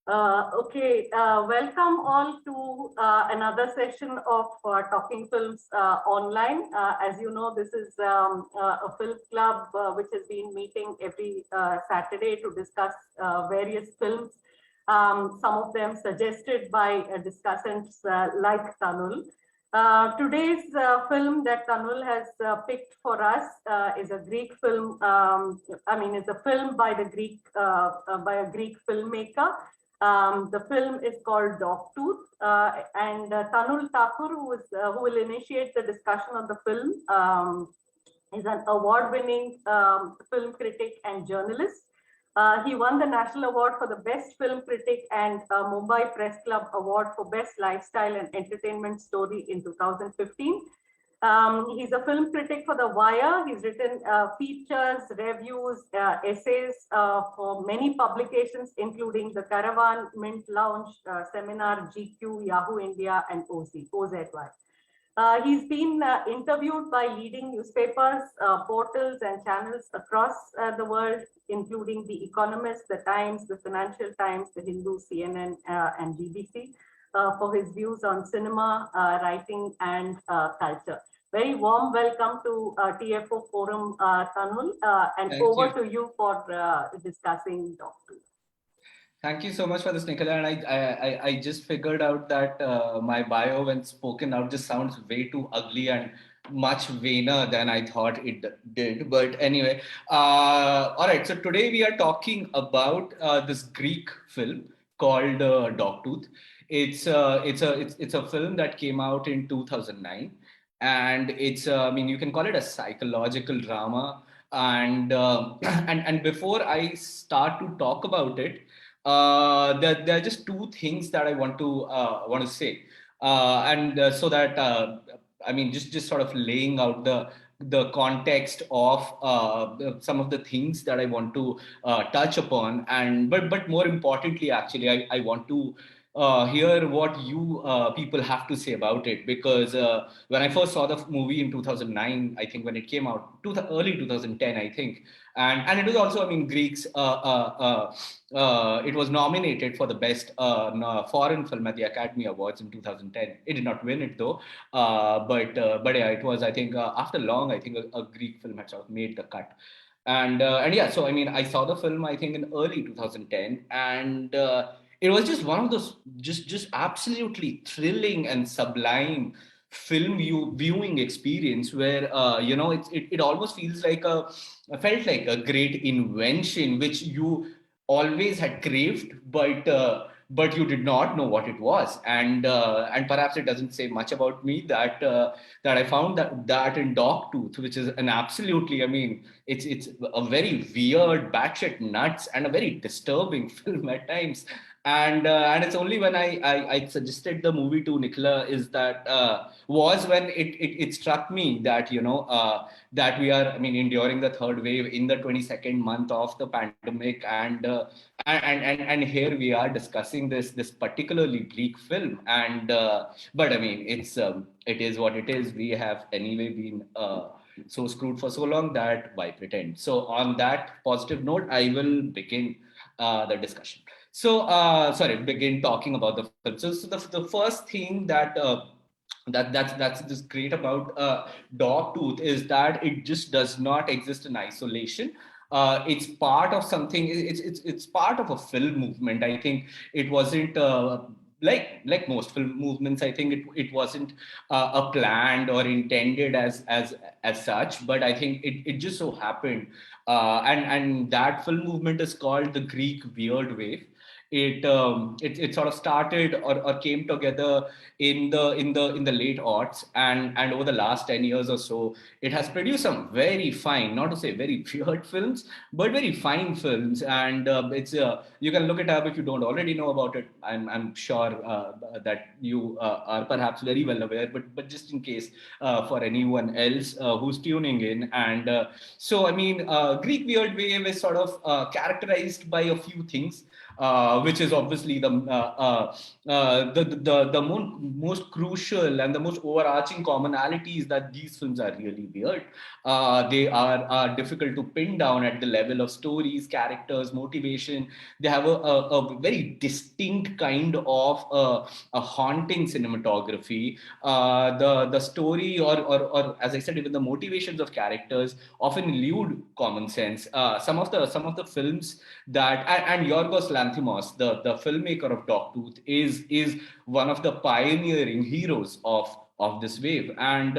Welcome all to another session of Talking Films online. As you know, this is a film club which has been meeting every Saturday to discuss various films, some of them suggested by discussants like Tanul. Today's film that Tanul has picked for us is a Greek film. It's a film by by a Greek filmmaker. The film is called Dogtooth, and Tanul Thakur, who will initiate the discussion on the film, is an award-winning film critic and journalist. He won the National Award for the Best Film Critic and Mumbai Press Club Award for Best Lifestyle and Entertainment Story in 2015. He's a film critic for The Wire. He's written features, reviews, essays for many publications, including The Caravan, Mint Lounge, Seminar, GQ, Yahoo India, and OZY. He's been interviewed by leading newspapers, portals, and channels across the world, including The Economist, The Times, The Financial Times, The Hindu, CNN, and BBC, for his views on cinema, writing, and culture. Very warm welcome to TFO Forum, Tanul, and Thank over you. to you for discussing Dogtooth. Thank you so much for this, Nicola. And I just figured out that my bio, when spoken out, just sounds way too ugly and much vainer than I thought it did. But anyway, all right. So today we are talking about this Greek film called Dogtooth. It's a film that came out in 2009, and you can call it a psychological drama. And and before I start to talk about it, there are just two things that I want to say, and so that just sort of laying out the context of some of the things that I want to touch upon, and but more importantly, actually, I want to hear what you people have to say about it, because when I first saw the movie in 2009, I think when it came out, early 2010, I think, and it was also, Greeks. It was nominated for the best foreign film at the Academy Awards in 2010. It did not win it though, but yeah, it was, I think, after long, I think a Greek film had sort of made the cut. And yeah, so I saw the film, I think, in early 2010, and it was just one of those just absolutely thrilling and sublime viewing experience where it almost feels like felt like a great invention which you always had craved, but you did not know what it was. And perhaps it doesn't say much about me that I found that in Dogtooth, which is an absolutely, it's a very weird, batshit nuts, and a very disturbing film at times. And it's only when I suggested the movie to Nicola was when it struck me that that we are, enduring the third wave in the 22nd month of the pandemic, and here we are discussing this particularly bleak film. But it is what it is. We have anyway been so screwed for so long that why pretend? So on that positive note, I will begin the discussion. So, begin talking about the film. So the first thing that's just great about Dogtooth is that it just does not exist in isolation. It's part of something. It's part of a film movement. I think it wasn't. Like most film movements, I think it wasn't a planned or intended as such, but I think it just so happened, and that film movement is called the Greek Weird Wave. It sort of started or came together in the late aughts, and over the last 10 years or so, it has produced some very fine, not to say very weird films, but very fine films. And it's you can look it up if you don't already know about it. I'm sure that you are perhaps very well aware, but just in case for anyone else who's tuning in. And Greek Weird Wave is sort of characterized by a few things. which is obviously the most crucial and the most overarching commonality is that these films are really weird. They are difficult to pin down at the level of stories, characters, motivation. They have a very distinct kind of a haunting cinematography. The story or as I said, even the motivations of characters often elude common sense. Some of the films that and Yorgos Lanthimos, the filmmaker of Dogtooth, is one of the pioneering heroes of this wave, and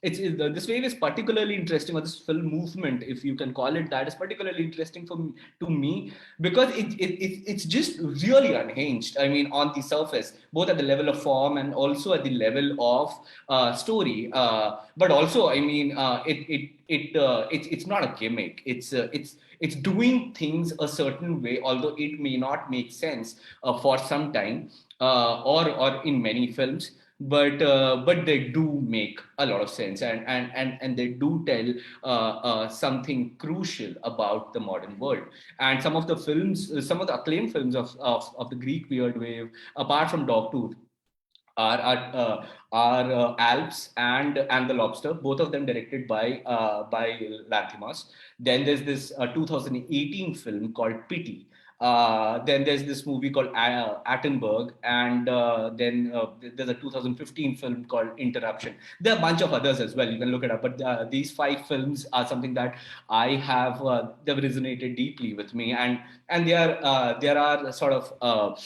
this wave is particularly interesting, or this film movement, if you can call it that, is particularly interesting to me because it's just really unhinged. I mean, on the surface, both at the level of form and also at the level of story. But also, I mean, it's not a gimmick. It's doing things a certain way, although it may not make sense for some time, or in many films. But they do make a lot of sense, and they do tell something crucial about the modern world. And some of the acclaimed films of the Greek weird wave, apart from Dogtooth, are Alps and The Lobster, both of them directed by Lanthimos. Then there's this 2018 film called Pity. Then there's this movie called Attenberg, and then there's a 2015 film called Interruption. There are a bunch of others as well. You can look it up. But these five films are something that I have they've resonated deeply with me, and there are sort of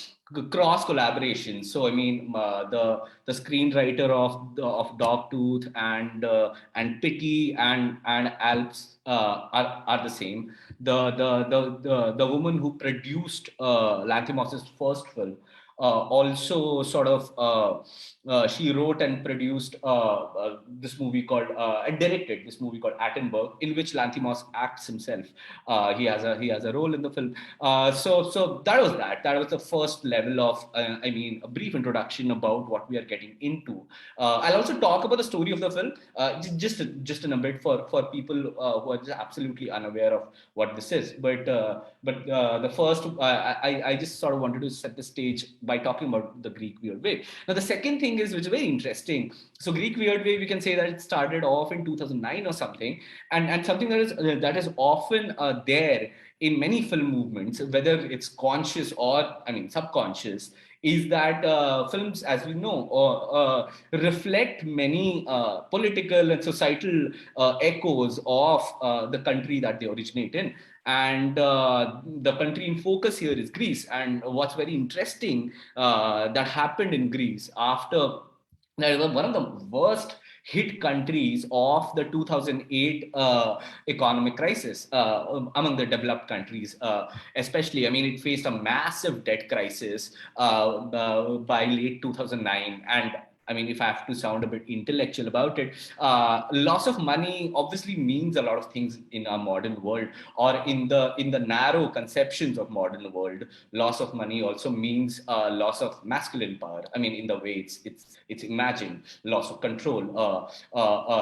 cross collaboration. So I mean, the screenwriter of Dogtooth and Pity and Alps are the same. The woman who produced Lanthimos's first film also sort of she wrote and produced this movie called and directed this movie called Attenberg, in which Lanthimos acts himself. He has a role in the film. So that was the first level of I mean, a brief introduction about what we are getting into. I'll also talk about the story of the film just in a bit for people who are just absolutely unaware of what this is. But the first I just sort of wanted to set the stage by talking about the Greek weird wave. Now the second thing is, which is very interesting. So Greek weird wave, we can say that it started off in 2009 or something, and something that is often there in many film movements, whether it's conscious or, I mean, subconscious, is that films, as we know, reflect many political and societal echoes of the country that they originate in. And the country in focus here is Greece. And what's very interesting that happened in Greece after that was one of the worst hit countries of the 2008 economic crisis among the developed countries, especially. I mean, it faced a massive debt crisis by late 2009. And I mean, if I have to sound a bit intellectual about it, loss of money obviously means a lot of things in our modern world, or in the narrow conceptions of modern world. Loss of money also means loss of masculine power. I mean, in the way it's imagined, loss of control,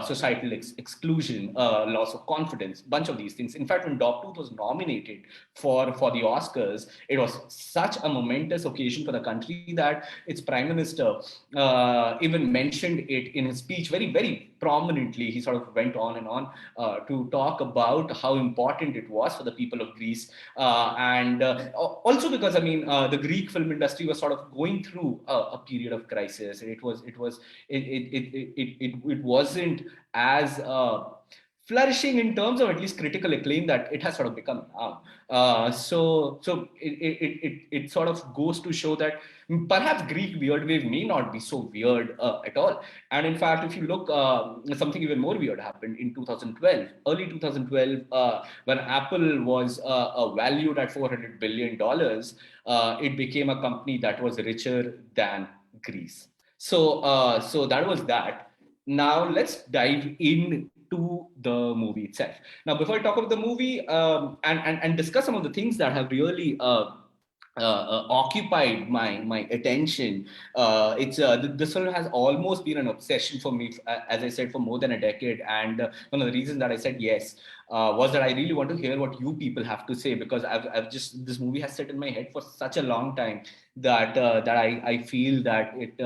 societal exclusion, loss of confidence, bunch of these things. In fact, when Dogtooth was nominated for the Oscars, it was such a momentous occasion for the country that its prime minister even mentioned it in his speech very, very prominently. He sort of went on and on to talk about how important it was for the people of Greece, and also because, I mean, the Greek film industry was sort of going through a period of crisis. It wasn't as flourishing in terms of at least critical acclaim that it has sort of become now. So it sort of goes to show that perhaps Greek weird wave may not be so weird at all. And in fact, if you look, something even more weird happened in 2012, early 2012, when Apple was valued at $400 billion. It became a company that was richer than Greece. So that was that. Now let's dive into the movie itself. Now, before I talk about the movie, and discuss some of the things that have really occupied my attention. This film has almost been an obsession for me, as I said, for more than a decade. And one of the reasons that I said yes was that I really want to hear what you people have to say, because I've just, this movie has set in my head for such a long time that I feel that it,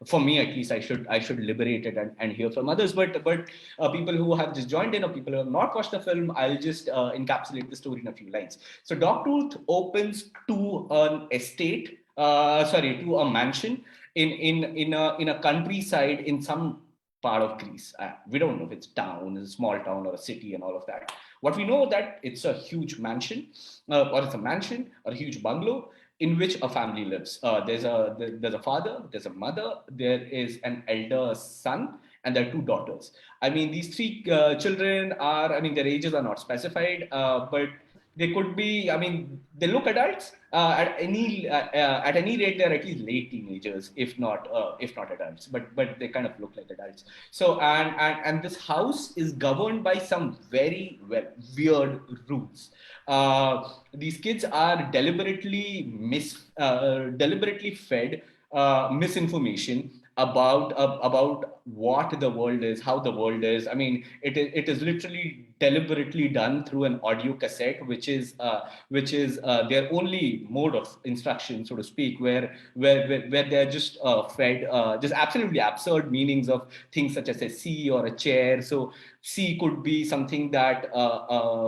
for me at least, I should liberate it and hear from others. But people who have just joined in or people who have not watched the film, I'll just encapsulate the story in a few lines. So Dogtooth opens to an estate, to a mansion in a countryside in some part of Greece. We don't know if it's town, it's a small town or a city and all of that. What we know that it's a huge mansion, or it's a mansion or a huge bungalow in which a family lives. There's a father, there's a mother, there is an elder son, and there are two daughters. I mean, these three children are, I mean, their ages are not specified, but they could be, I mean, they look adults. At any rate, they're at least late teenagers, if not adults. But they kind of look like adults. So and this house is governed by some very weird rules. These kids are deliberately fed misinformation about what the world is, how the world is. I mean, it is literally deliberately done through an audio cassette, which is their only mode of instruction, so to speak, where they're just fed just absolutely absurd meanings of things such as a sea or a chair. So sea could be something that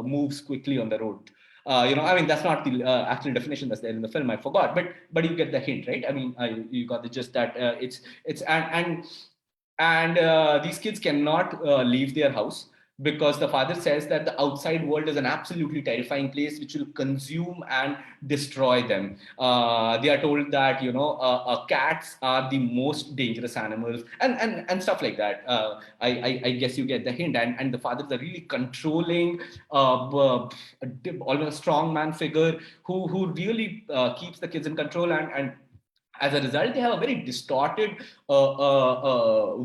moves quickly on the road. I mean, that's not the actual definition that's there in the film. I forgot, but you get the hint, right? I mean, you got the gist that it's and these kids cannot leave their house because the father says that the outside world is an absolutely terrifying place which will consume and destroy them. They are told that cats are the most dangerous animals and stuff like that. I guess you get the hint. And the father is a really controlling, almost strong man figure who really keeps the kids in control, and as a result, they have a very distorted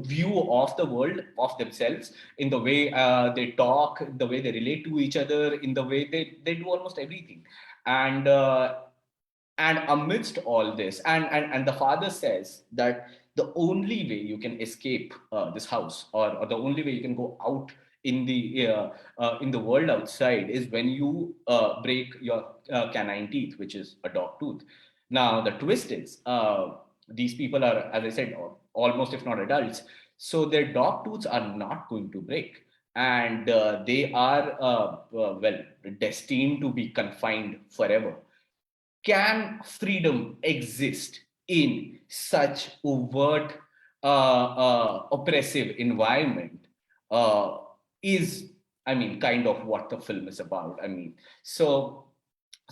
view of the world, of themselves, in the way they talk, the way they relate to each other, in the way they do almost everything. And and amidst all this, and the father says that the only way you can escape this house, or the only way you can go out in the world outside, is when you break your canine teeth, which is a dog tooth. Now, the twist is these people are, as I said, almost if not adults, so their dog tooths are not going to break. And they are, destined to be confined forever. Can freedom exist in such overt, oppressive environment? Is, I mean, kind of what the film is about. I mean, so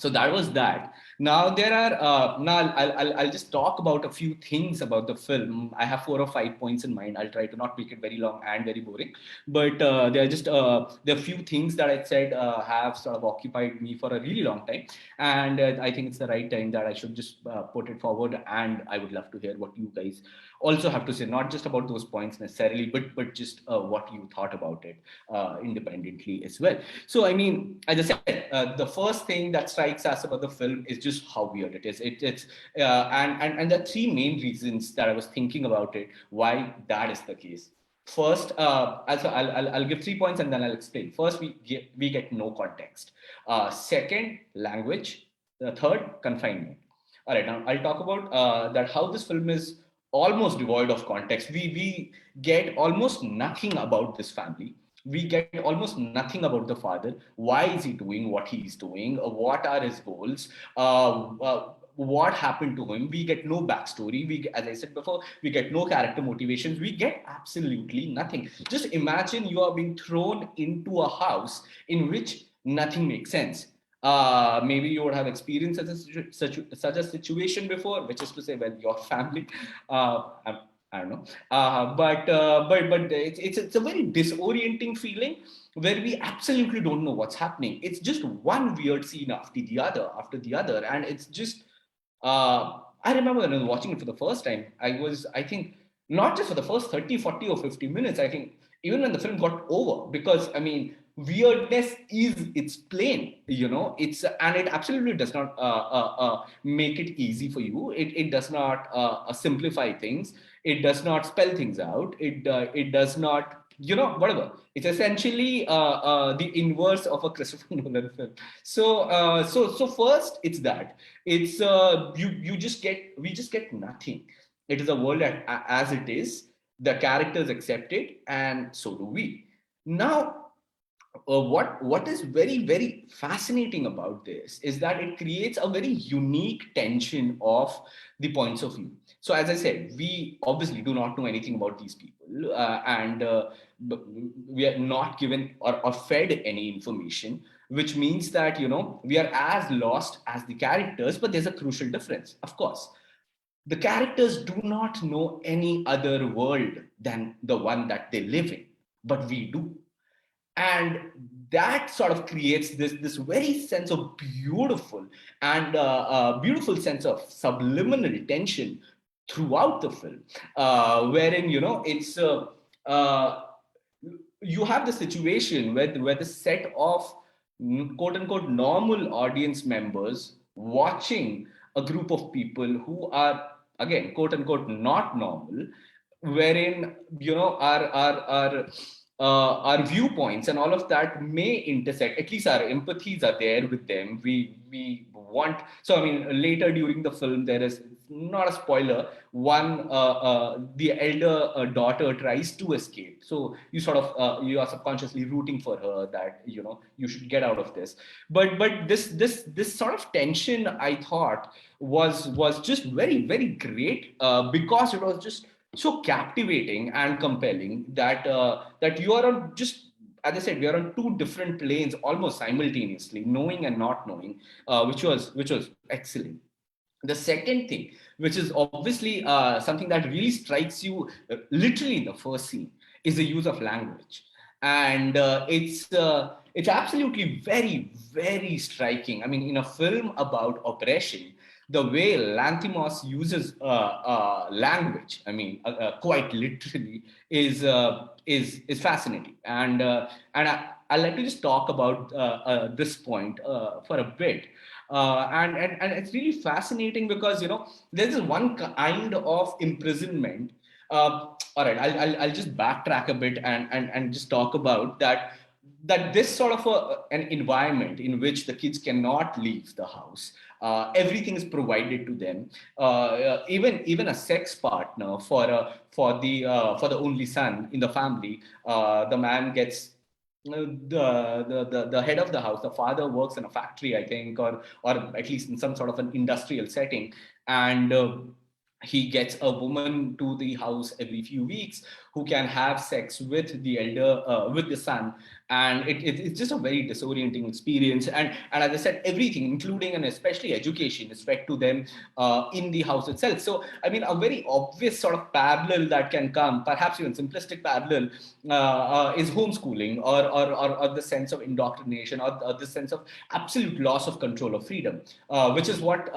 that was that. Now there are now I'll just talk about a few things about the film. I have 4 or 5 points in mind. I'll try to not make it very long and very boring, but there are few things that I said have sort of occupied me for a really long time, and I think it's the right time that I should just put it forward. And I would love to hear what you guys also have to say, not just about those points necessarily, but just what you thought about it independently as well. So, I mean, as I said, the first thing that strikes us about the film is just how weird it is. It's and the three main reasons that I was thinking about it, why that is the case. First, I'll give 3 points and then I'll explain. First, we get no context. Second, language. The third, confinement. All right, now I'll talk about that how this film is almost devoid of context. We get almost nothing about this family. We get almost nothing about the father. Why is he doing what he's doing? What are his goals? What happened to him? We get no backstory. As I said before, we get no character motivations. We get absolutely nothing. Just imagine you are being thrown into a house in which nothing makes sense. Maybe you would have experienced such a situation before, which is to say, well, your family. I don't know, but it's a very disorienting feeling where we absolutely don't know what's happening. It's just one weird scene after the other, and it's just. I remember when I was watching it for the first time, I think, not just for the first 30, 40, or 50 minutes. I think even when the film got over, because I mean, weirdness is it's plain, it's, and it absolutely does not make it easy for you. It does not simplify things. It does not spell things out. It does not whatever. It's essentially the inverse of a Christopher Nolan film. So first, it's that it's you just get we just get nothing. It is a world as it is. The characters accept it, and so do we. Now, what is very fascinating about this is that it creates a very unique tension of the points of view. So as I said, we obviously do not know anything about these people, and we are not given or fed any information, which means that we are as lost as the characters. But there's a crucial difference, of course. The characters do not know any other world than the one that they live in, but we do. And that sort of creates this very sense of beautiful and beautiful sense of subliminal tension throughout the film, wherein it's uh, you have the situation where the set of quote unquote normal audience members watching a group of people who are, again, quote unquote not normal, wherein our viewpoints and all of that may intersect. At least our empathies are there with them. We want, so I mean, later during the film, there is, not a spoiler, one the elder daughter tries to escape, so you are subconsciously rooting for her, that you should get out of this. But this sort of tension, I thought, was just very great, because it was just so captivating and compelling that you are on, just as I said, we are on two different planes almost simultaneously, knowing and not knowing, which was excellent. The second thing, which is obviously something that really strikes you literally in the first scene, is the use of language. And it's absolutely very striking. I mean, in a film about oppression, the way Lanthimos uses language, I mean, quite literally, is fascinating. And I'd like to just talk about this point for a bit. And it's really fascinating because there's this one kind of imprisonment. All right, I'll just backtrack a bit and just talk about that this sort of an environment in which the kids cannot leave the house. Everything is provided to them. Even a sex partner for the only son in the family. The man gets, the head of the house, the father, works in a factory, I think, or at least in some sort of an industrial setting, and he gets a woman to the house every few weeks who can have sex with the elder, with the son. And it's just a very disorienting experience. And as I said, everything, including and especially education, is fed to them in the house itself. So I mean, a very obvious sort of parallel that can come, perhaps even simplistic parallel, is homeschooling, or the sense of indoctrination, or the sense of absolute loss of control of freedom, which is what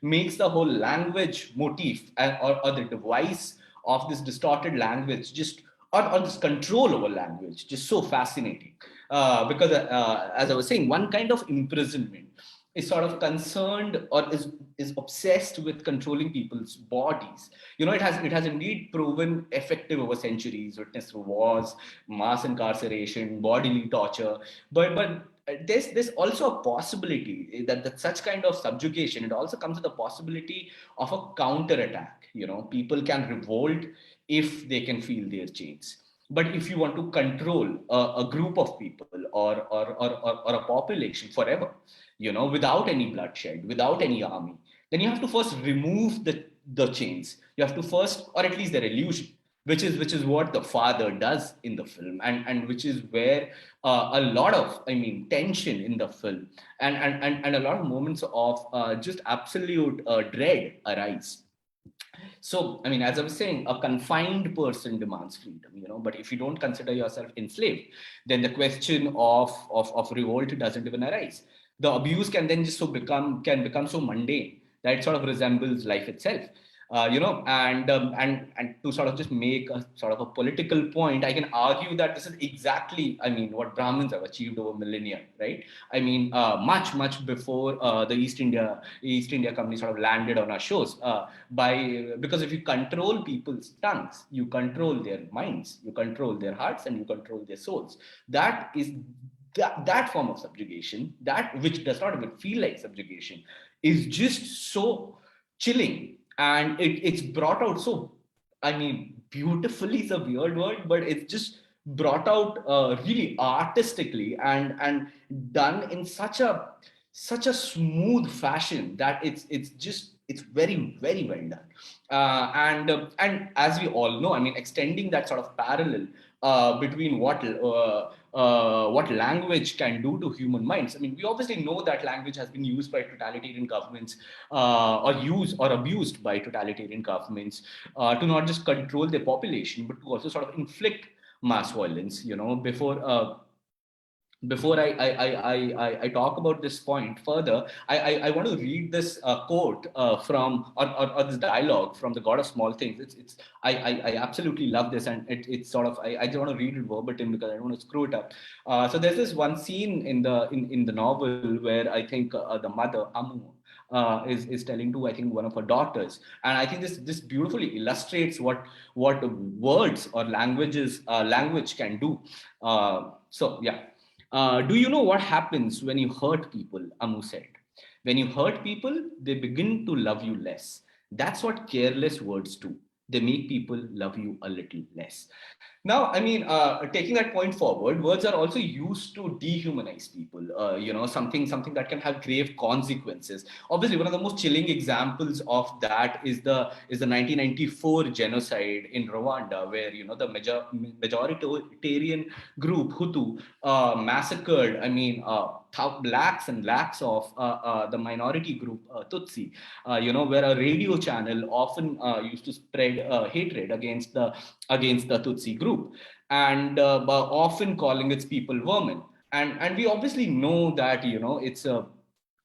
makes the whole language motif, or the device of this distorted language, just, or this control over language, just so fascinating. Because as I was saying, one kind of imprisonment is sort of concerned, or is obsessed with controlling people's bodies. It has indeed proven effective over centuries, witnessed through wars, mass incarceration, bodily torture. But there's also a possibility that such kind of subjugation, it also comes with the possibility of a counterattack. People can revolt if they can feel their chains. But if you want to control a group of people, or a population forever, without any bloodshed, without any army, then you have to first remove the chains. You have to first, or at least their illusion, which is what the father does in the film, and which is where a lot of, I mean, tension in the film, and a lot of moments of just absolute dread arise. So, I mean, as I was saying, a confined person demands freedom, but if you don't consider yourself enslaved, then the question of revolt doesn't even arise. The abuse can then just can become so mundane that it sort of resembles life itself. And to sort of just make a sort of a political point, I can argue that this is exactly, I mean, what Brahmins have achieved over millennia, right? I mean, much before the East India Company sort of landed on our shores. Because if you control people's tongues, you control their minds, you control their hearts, and you control their souls. That is that form of subjugation, that which does not even feel like subjugation, is just so chilling, and it's brought out so, I mean, beautifully is a weird word, but it's just brought out really artistically, and done in such a smooth fashion that it's very well done. And as we all know, I mean, extending that sort of parallel between what language can do to human minds. I mean, we obviously know that language has been used by totalitarian governments, or used or abused by totalitarian governments, to not just control their population, but to also sort of inflict mass violence. Before I talk about this point further, I want to read this quote or this dialogue from The God of Small Things. I absolutely love this, and it's sort of, I just want to read it verbatim because I don't want to screw it up. So there's this one scene in the novel where I think the mother Amu is telling to, I think, one of her daughters, and I think this beautifully illustrates what words or language can do. So yeah. Do you know what happens when you hurt people? Amu said. When you hurt people, they begin to love you less. That's what careless words do. They make people love you a little less. Now, I mean, taking that point forward, words are also used to dehumanize people. Something that can have grave consequences. Obviously, one of the most chilling examples of that is the 1994 genocide in Rwanda, where the majoritarian group Hutu massacred. I mean, lakhs and lakhs of the minority group Tutsi. Where a radio channel often used to spread hatred against the Tutsi group, and often calling its people vermin. And we obviously know that it's a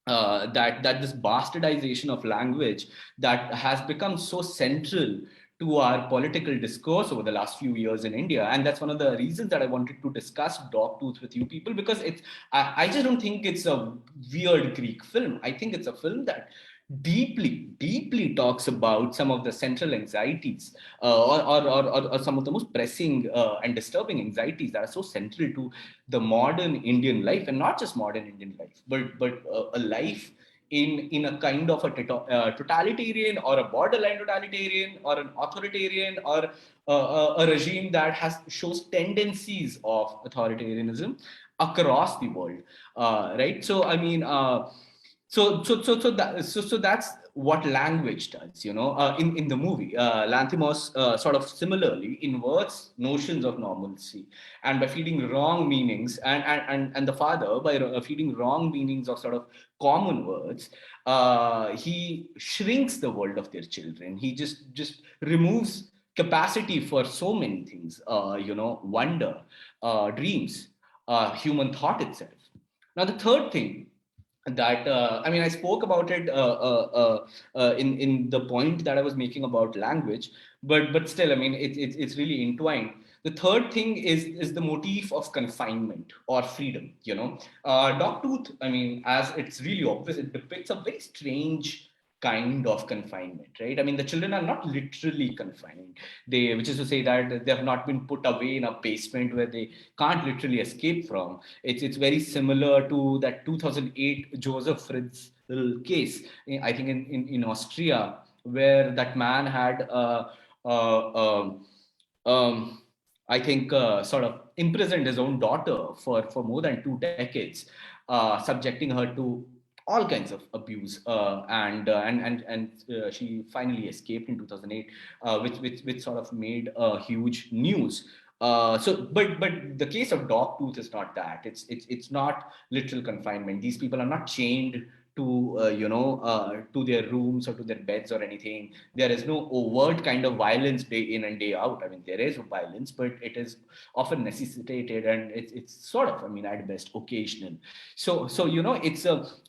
that this bastardization of language that has become so central to our political discourse over the last few years in India. And that's one of the reasons that I wanted to discuss Dogtooth with you people, because I just don't think it's a weird Greek film. I think it's a film that deeply talks about some of the central anxieties, or some of the most pressing and disturbing anxieties that are so central to the modern Indian life, and not just modern Indian life, but a life in a kind of a totalitarian, or a borderline totalitarian, or an authoritarian, or a regime that shows tendencies of authoritarianism across the world, right? So I mean. So that's what language does, in the movie. Lanthimos sort of similarly inverts notions of normalcy, and by feeding wrong meanings, and the father, by feeding wrong meanings of sort of common words, he shrinks the world of their children. He just removes capacity for so many things, wonder, dreams, human thought itself. Now, the third thing that I mean, I spoke about it in the point that I was making about language, but still, I mean, it's really entwined. The third thing is the motif of confinement or freedom. Dogtooth, I mean, as it's really obvious, it depicts a very strange kind of confinement, right? I mean, the children are not literally confined. Which is to say that they have not been put away in a basement where they can't literally escape from. It's very similar to that 2008 Joseph Fritzl case, I think in Austria, where that man had um, I think sort of imprisoned his own daughter for more than 2 decades, subjecting her to all kinds of abuse, and she finally escaped in 2008, which sort of made a huge news. But the case of Dogtooth is not that. It's not literal confinement. These people are not chained to their rooms or to their beds or anything. There is no overt kind of violence day in and day out. I mean, there is violence, but it is often necessitated, and it's sort of, I mean, at best occasional. So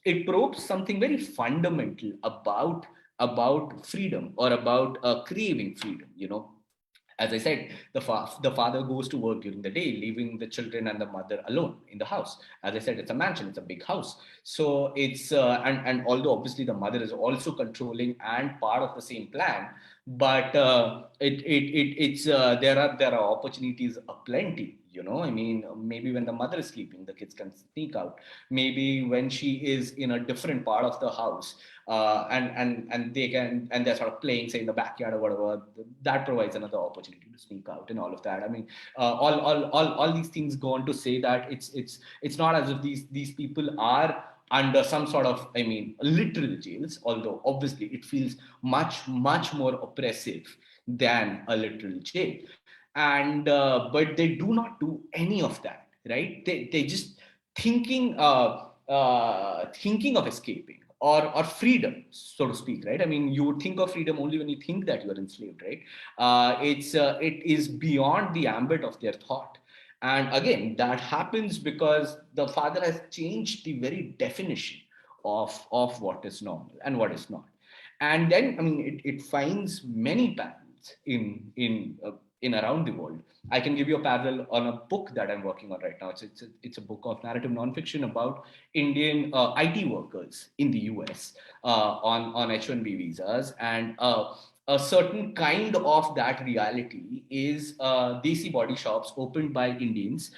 it probes something very fundamental about freedom or about craving freedom, as I said, the father goes to work during the day, leaving the children and the mother alone in the house. As I said, it's a mansion, it's a big house. So it's and although obviously the mother is also controlling and part of the same plan, but it's there are opportunities aplenty. I mean, maybe when the mother is sleeping, the kids can sneak out. Maybe when she is in a different part of the house, and they're sort of playing, say, in the backyard or whatever, that provides another opportunity to sneak out and all of that. I mean, all these things go on to say that it's not as if these people are under some sort of, I mean, literal jails, although obviously it feels much more oppressive than a literal jail. And but they do not do any of that, right? They just thinking thinking of escaping or freedom, so to speak, right? I mean, you would think of freedom only when you think that you are enslaved, right? It is beyond the ambit of their thought. And again, that happens because the father has changed the very definition of what is normal and what is not. And then, I mean, it finds many patterns in around the world. I can give you a parallel on a book that I'm working on right now. It's a book of narrative nonfiction about Indian IT workers in the US on H-1B visas. And a certain kind of that reality is desi body shops opened by Indians,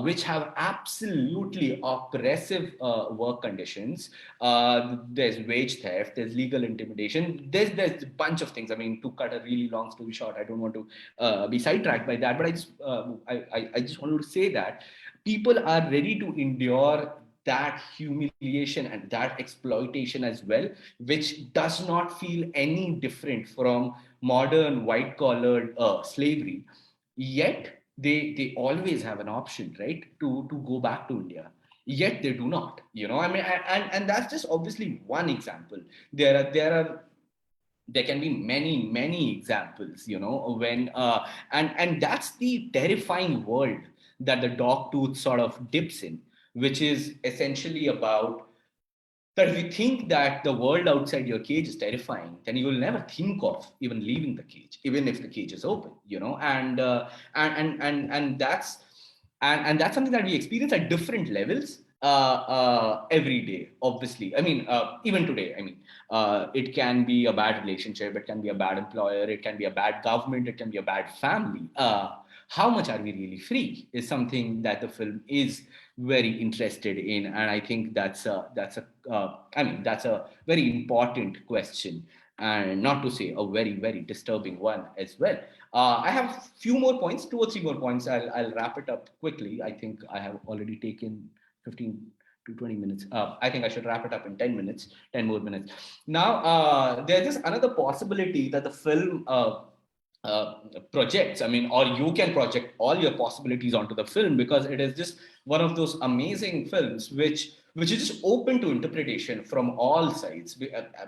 which have absolutely oppressive work conditions. There's wage theft, there's legal intimidation, there's a bunch of things. I mean, to cut a really long story short, I don't want to be sidetracked by that, but I just wanted to say that people are ready to endure that humiliation and that exploitation as well, which does not feel any different from modern white collared slavery. Yet they always have an option, right, to go back to India. Yet they do not. I mean, and that's just obviously one example. There can be many examples, when and that's the terrifying world that the dog tooth sort of dips in, which is essentially about that if you think that the world outside your cage is terrifying, then you will never think of even leaving the cage, even if the cage is open, and that's something that we experience at different levels every day. Obviously, I mean, even today, I mean, it can be a bad relationship, it can be a bad employer, it can be a bad government, it can be a bad family. How much are we really free is something that the film is very interested in, and I think that's a very important question, and not to say a very disturbing one as well. I have a few more points, 2 or 3 more points. I'll wrap it up quickly. I think I have already taken 15 to 20 minutes. I think I should wrap it up in 10 minutes, 10 more minutes. Now, there's just another possibility that the film uh, projects. I mean, or you can project all your possibilities onto the film, because it is just one of those amazing films which is just open to interpretation from all sides.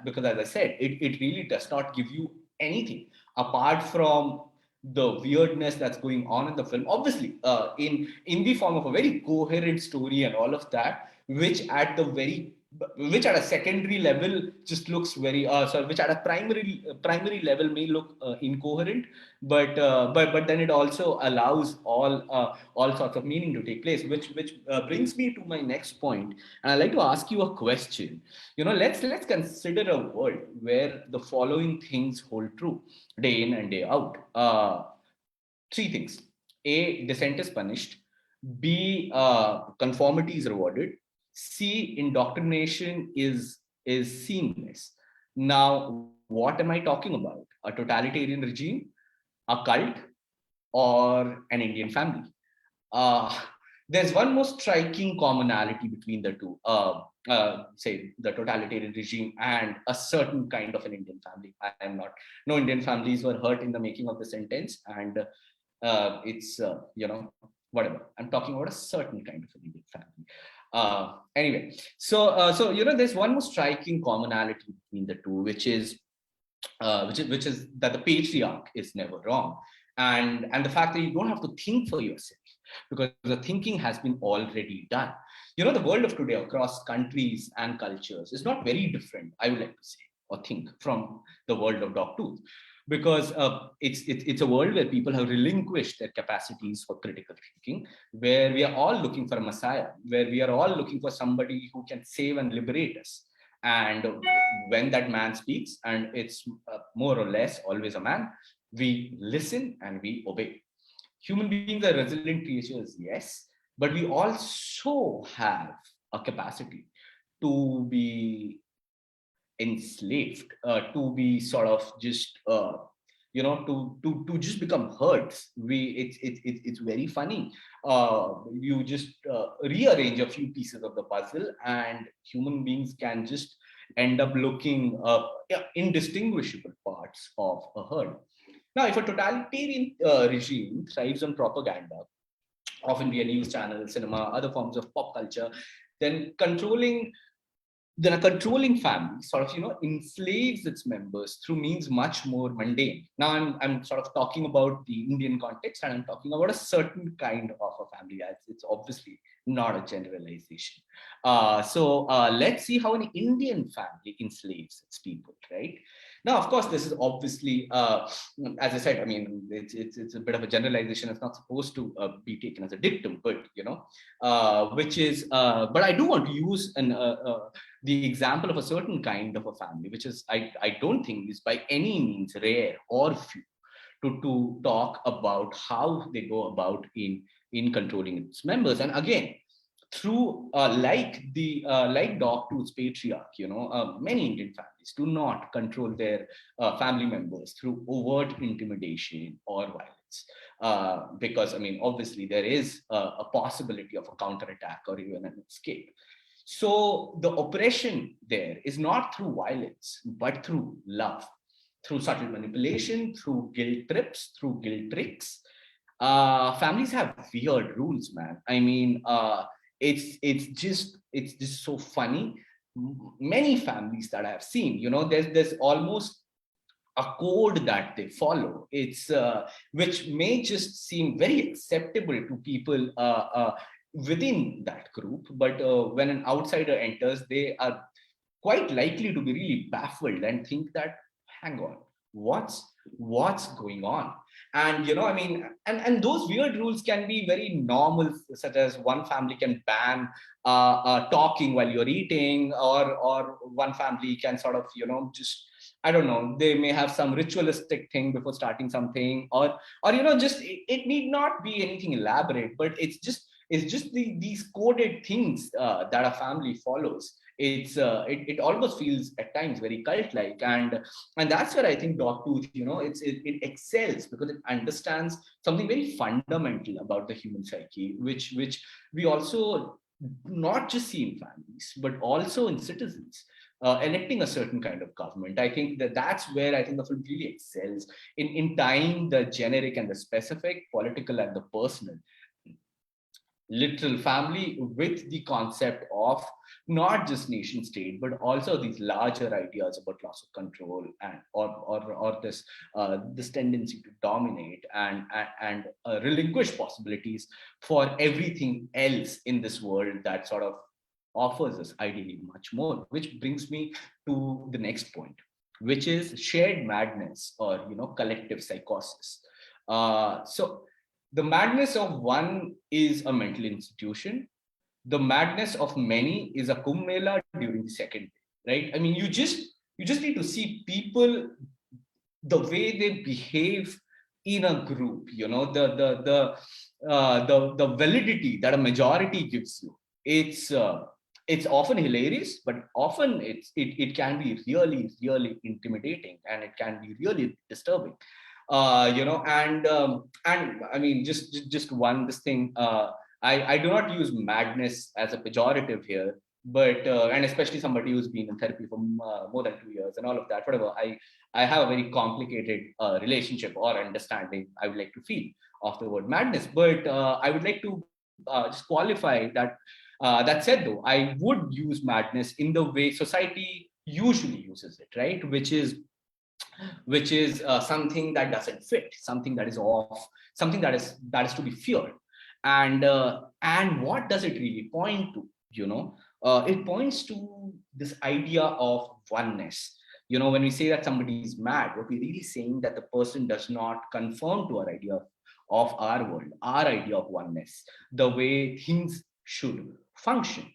Because, as I said, it really does not give you anything apart from the weirdness that's going on in the film. Obviously, in the form of a very coherent story and all of that, which at a secondary level just looks very sorry, which at a primary level may look incoherent, but then it also allows all sorts of meaning to take place, which brings me to my next point. And I'd like to ask you a question. Let's consider a world where the following things hold true day in and day out. Three things: A, dissent is punished; B, conformity is rewarded; C, indoctrination is seamless. Now, what am I talking about? A totalitarian regime, a cult, or an Indian family? Uh, there's one more striking commonality between the two. Say the totalitarian regime and a certain kind of an Indian family. I am not. No Indian families were hurt in the making of the sentence, and it's whatever. I'm talking about a certain kind of an Indian family. Anyway, so there's one more striking commonality between the two, which is that the patriarch is never wrong, and the fact that you don't have to think for yourself, because the thinking has been already done. The world of today across countries and cultures is not very different, I would like to say. or think from the world of Dogtooth, because it's a world where people have relinquished their capacities for critical thinking, where we are all looking for a messiah, where we are all looking for somebody who can save and liberate us. And when that man speaks, and it's more or less always a man, we listen and we obey. Human beings are resilient creatures, yes, but we also have a capacity to be enslaved, to be sort of just to just become herds. It's very funny. You just rearrange a few pieces of the puzzle, and human beings can just end up looking indistinguishable parts of a herd. Now, if a totalitarian regime thrives on propaganda, often via news channels, cinema, other forms of pop culture, then a controlling family sort of enslaves its members through means much more mundane. Now I'm sort of talking about the Indian context, and I'm talking about a certain kind of a family, as it's obviously not a generalization. So let's see how an Indian family enslaves its people, right? Now, of course, this is obviously, as I said, I mean, it's a bit of a generalization. It's not supposed to be taken as a dictum, but but I do want to use the example of a certain kind of a family, which is I don't think is by any means rare or few, to talk about how they go about in controlling its members. And again, through like Dogtooth's patriarch, many Indian families do not control their family members through overt intimidation or violence, because I mean, obviously there is a possibility of a counterattack or even an escape. So the oppression there is not through violence, but through love, through subtle manipulation, through guilt trips, through guilt tricks. Families have weird rules, man. I mean, it's just so funny. Many families that I have seen, there's almost a code that they follow. It's which may just seem very acceptable to people within that group, but when an outsider enters, they are quite likely to be really baffled and think that, hang on, what's going on? And I mean, and those weird rules can be very normal, such as one family can ban talking while you're eating, or one family can sort of just, I don't know, they may have some ritualistic thing before starting something, or just it need not be anything elaborate, but it's just these coded things that a family follows. It almost feels at times very cult-like, and that's where I think Dogtooth, it excels, because it understands something very fundamental about the human psyche, which we also not just see in families, but also in citizens. Electing a certain kind of government. I think that's where I think the film really excels in tying the generic and the specific, political and the personal, literal family with the concept of not just nation state, but also these larger ideas about loss of control, and or this tendency to dominate and relinquish possibilities for everything else in this world that sort of offers us ideally much more. Which brings me to the next point, which is shared madness, or collective psychosis. So the madness of one is a mental institution. The madness of many is a Kumbh Mela during the second day, right? I mean, you just need to see people, the way they behave in a group. The validity that a majority gives you. It's often hilarious, but often it can be really, really intimidating, and it can be really disturbing. And I mean, just one this thing. I do not use madness as a pejorative here, but and especially somebody who's been in therapy for more than 2 years and all of that. Whatever, I have a very complicated relationship or understanding, I would like to feel, of the word madness. But I would like to just qualify that. That said, though, I would use madness in the way society usually uses it, right? Which is something that doesn't fit, something that is off, something that is to be feared. And what does it really point to? It points to this idea of oneness, When we say that somebody is mad, what we're really saying that the person does not conform to our idea of our world, our idea of oneness, the way things should function.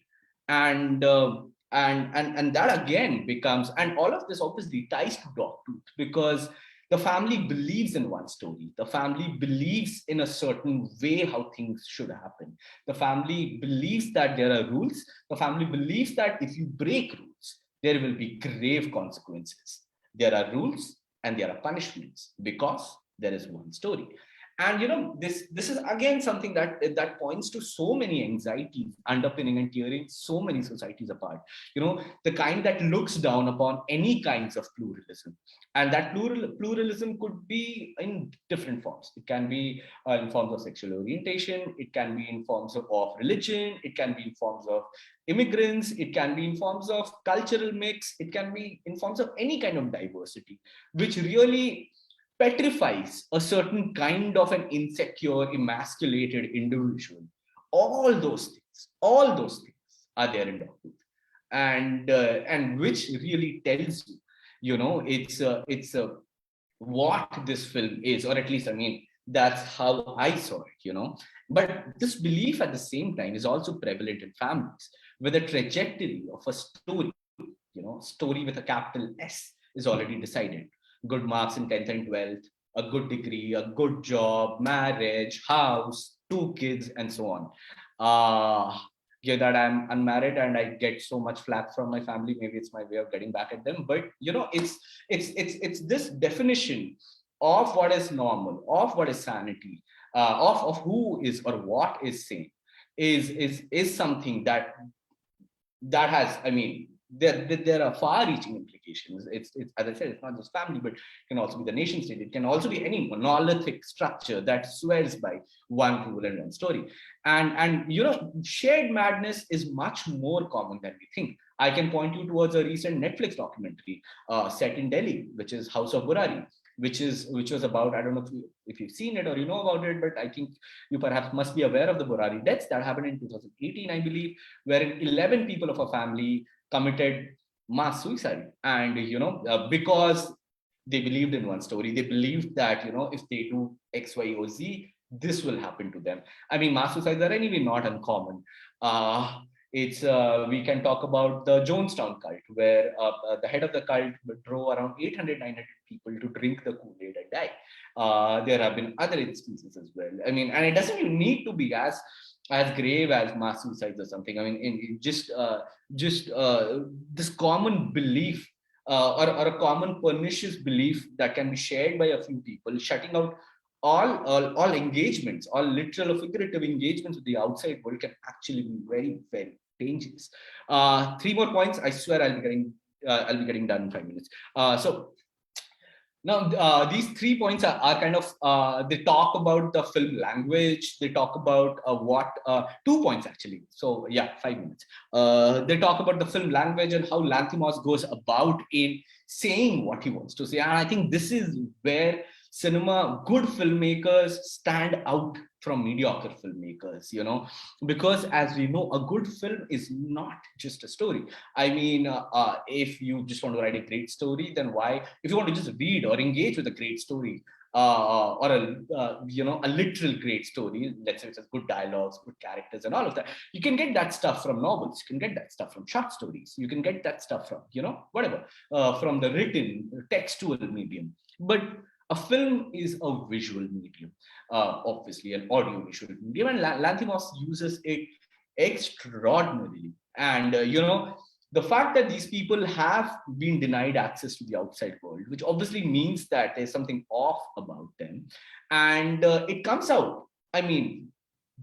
And that again becomes, and all of this obviously ties to Dogtooth, because the family believes in one story. The family believes in a certain way how things should happen. The family believes that there are rules. The family believes that if you break rules, there will be grave consequences. There are rules and there are punishments because there is one story. And this is again something that points to so many anxieties underpinning and tearing so many societies apart. The kind that looks down upon any kinds of pluralism, and that pluralism could be in different forms. It can be in forms of sexual orientation, it can be in forms of religion, it can be in forms of immigrants, it can be in forms of cultural mix, it can be in forms of any kind of diversity, which really petrifies a certain kind of an insecure, emasculated individual. All those things are there in Dogtooth, and which really tells you, it's what this film is, or at least, I mean, that's how I saw it. But this belief at the same time is also prevalent in families, where the trajectory of a story, story with a capital S, is already decided. Good marks in 10th and 12th, a good degree, a good job, marriage, house, two kids, and so on. Yeah, that I'm unmarried and I get so much flack from my family. Maybe it's my way of getting back at them. But it's this definition of what is normal, of what is sanity, of who is or what is sane, is something that has, I mean, there are far-reaching implications. It's as I said, it's not just family, but it can also be the nation state. It can also be any monolithic structure that swears by one rule and one story. And shared madness is much more common than we think. I can point you towards a recent Netflix documentary set in Delhi, which is House of Burari, which was about, I don't know if you've seen it or you know about it, but I think you perhaps must be aware of the Burari deaths that happened in 2018, I believe, wherein 11 people of a family committed mass suicide. And because they believed in one story, they believed that if they do X, Y, or Z, this will happen to them. I mean, mass suicides are anyway not uncommon. It's We can talk about the Jonestown cult, where the head of the cult drove around 800, 900 people to drink the Kool-Aid and die. There have been other instances as well. I mean, and it doesn't even need to be as grave as mass suicides or something. I mean, just this common belief, or a common pernicious belief that can be shared by a few people, shutting out all engagements, all literal or figurative engagements with the outside world, can actually be very, very dangerous. Three more points. I swear I'll be getting done in 5 minutes. So now, these 3 points are kind of, they talk about the film language. They talk about 2 points actually. So yeah, 5 minutes. They talk about the film language and how Lanthimos goes about in saying what he wants to say. And I think this is where good filmmakers stand out from mediocre filmmakers, because as we know, a good film is not just a story. I mean, if you just want to write a great story, then why? If you want to just read or engage with a great story, or a literal great story, let's say it has good dialogues, good characters, and all of that, you can get that stuff from novels. You can get that stuff from short stories. You can get that stuff from whatever, from the written textual medium. But a film is a visual medium, obviously an audio visual medium, and Lanthimos uses it extraordinarily. And the fact that these people have been denied access to the outside world, which obviously means that there's something off about them, and it comes out, I mean,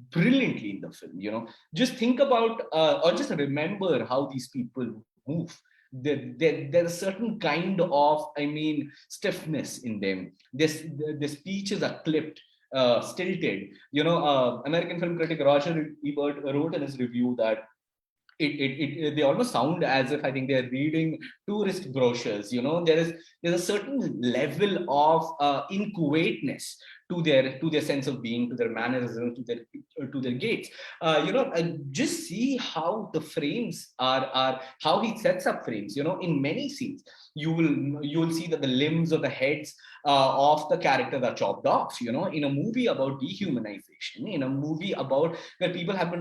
brilliantly in the film. Just think about, or just remember how these people move. There's a certain kind of, I mean, stiffness in them. The speeches are clipped, stilted. American film critic Roger Ebert wrote in his review that they almost sound as if, I think, they're reading tourist brochures. There's a certain level of inchoateness to their sense of being, to their mannerisms, to their gaits. Just see how the frames are how he sets up frames. In many scenes, you will see that the limbs or the heads of the characters are chopped off. In a movie about dehumanization, in a movie about where people have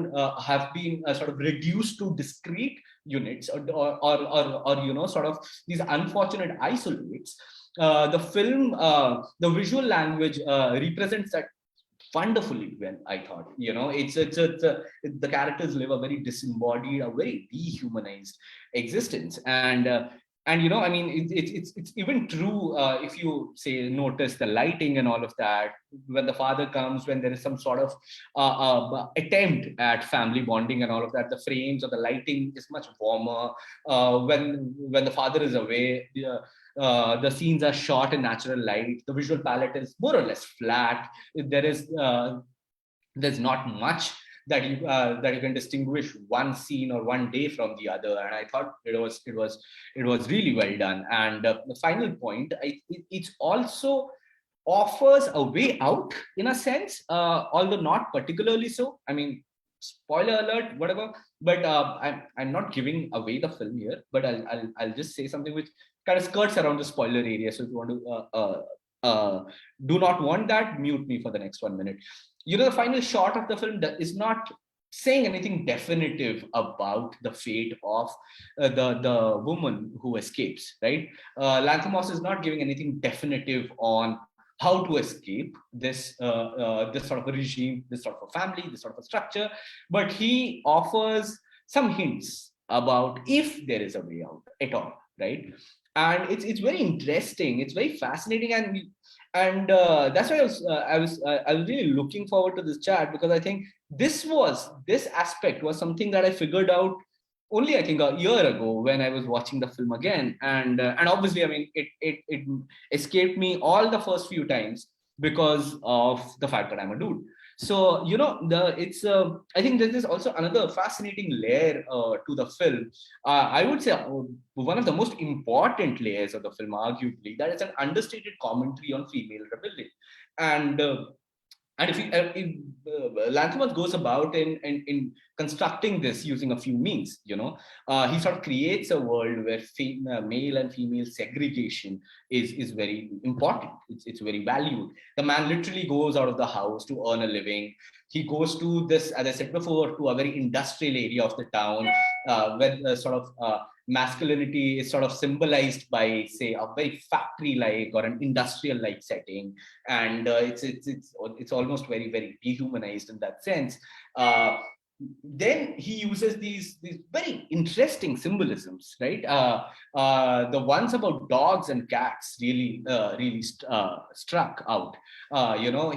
been sort of reduced to discrete units, or sort of these unfortunate isolates. The visual language represents that wonderfully well, I thought. The characters live a very disembodied, a very dehumanized existence. And I mean, it's even true if you say notice the lighting and all of that. When the father comes, when there is some sort of attempt at family bonding and all of that, the frames or the lighting is much warmer. When the father is away, the scenes are shot in natural light. The visual palette is more or less flat. There's not much that you can distinguish one scene or one day from the other. And I thought it was really well done. And the final point, it's also offers a way out in a sense, although not particularly so. I mean, spoiler alert, whatever. But I'm not giving away the film here. But I'll just say something which kind of skirts around the spoiler area. So if you want to do not want that, mute me for the next 1 minute. The final shot of the film is not saying anything definitive about the fate of the woman who escapes, right? Lanthimos is not giving anything definitive on how to escape this sort of a regime, this sort of a family, this sort of a structure, but he offers some hints about if there is a way out at all, right? And it's very interesting, it's very fascinating, and that's why I was really looking forward to this chat, because I think this aspect was something that I figured out only, I think, a year ago when I was watching the film again. And obviously, I mean, it escaped me all the first few times because of the fact that I'm a dude. So I think there is also another fascinating layer to the film. I would say one of the most important layers of the film, arguably, that is an understated commentary on female rebellion. And if Lanthimos goes about in constructing this using a few means, he sort of creates a world where male and female segregation is very important. It's very valued. The man literally goes out of the house to earn a living. He goes to this, as I said before, to a very industrial area of the town, where masculinity is sort of symbolized by, say, a very factory-like or an industrial-like setting, and it's almost very, very dehumanized in that sense. Then he uses these very interesting symbolisms, right? The ones about dogs and cats really struck out.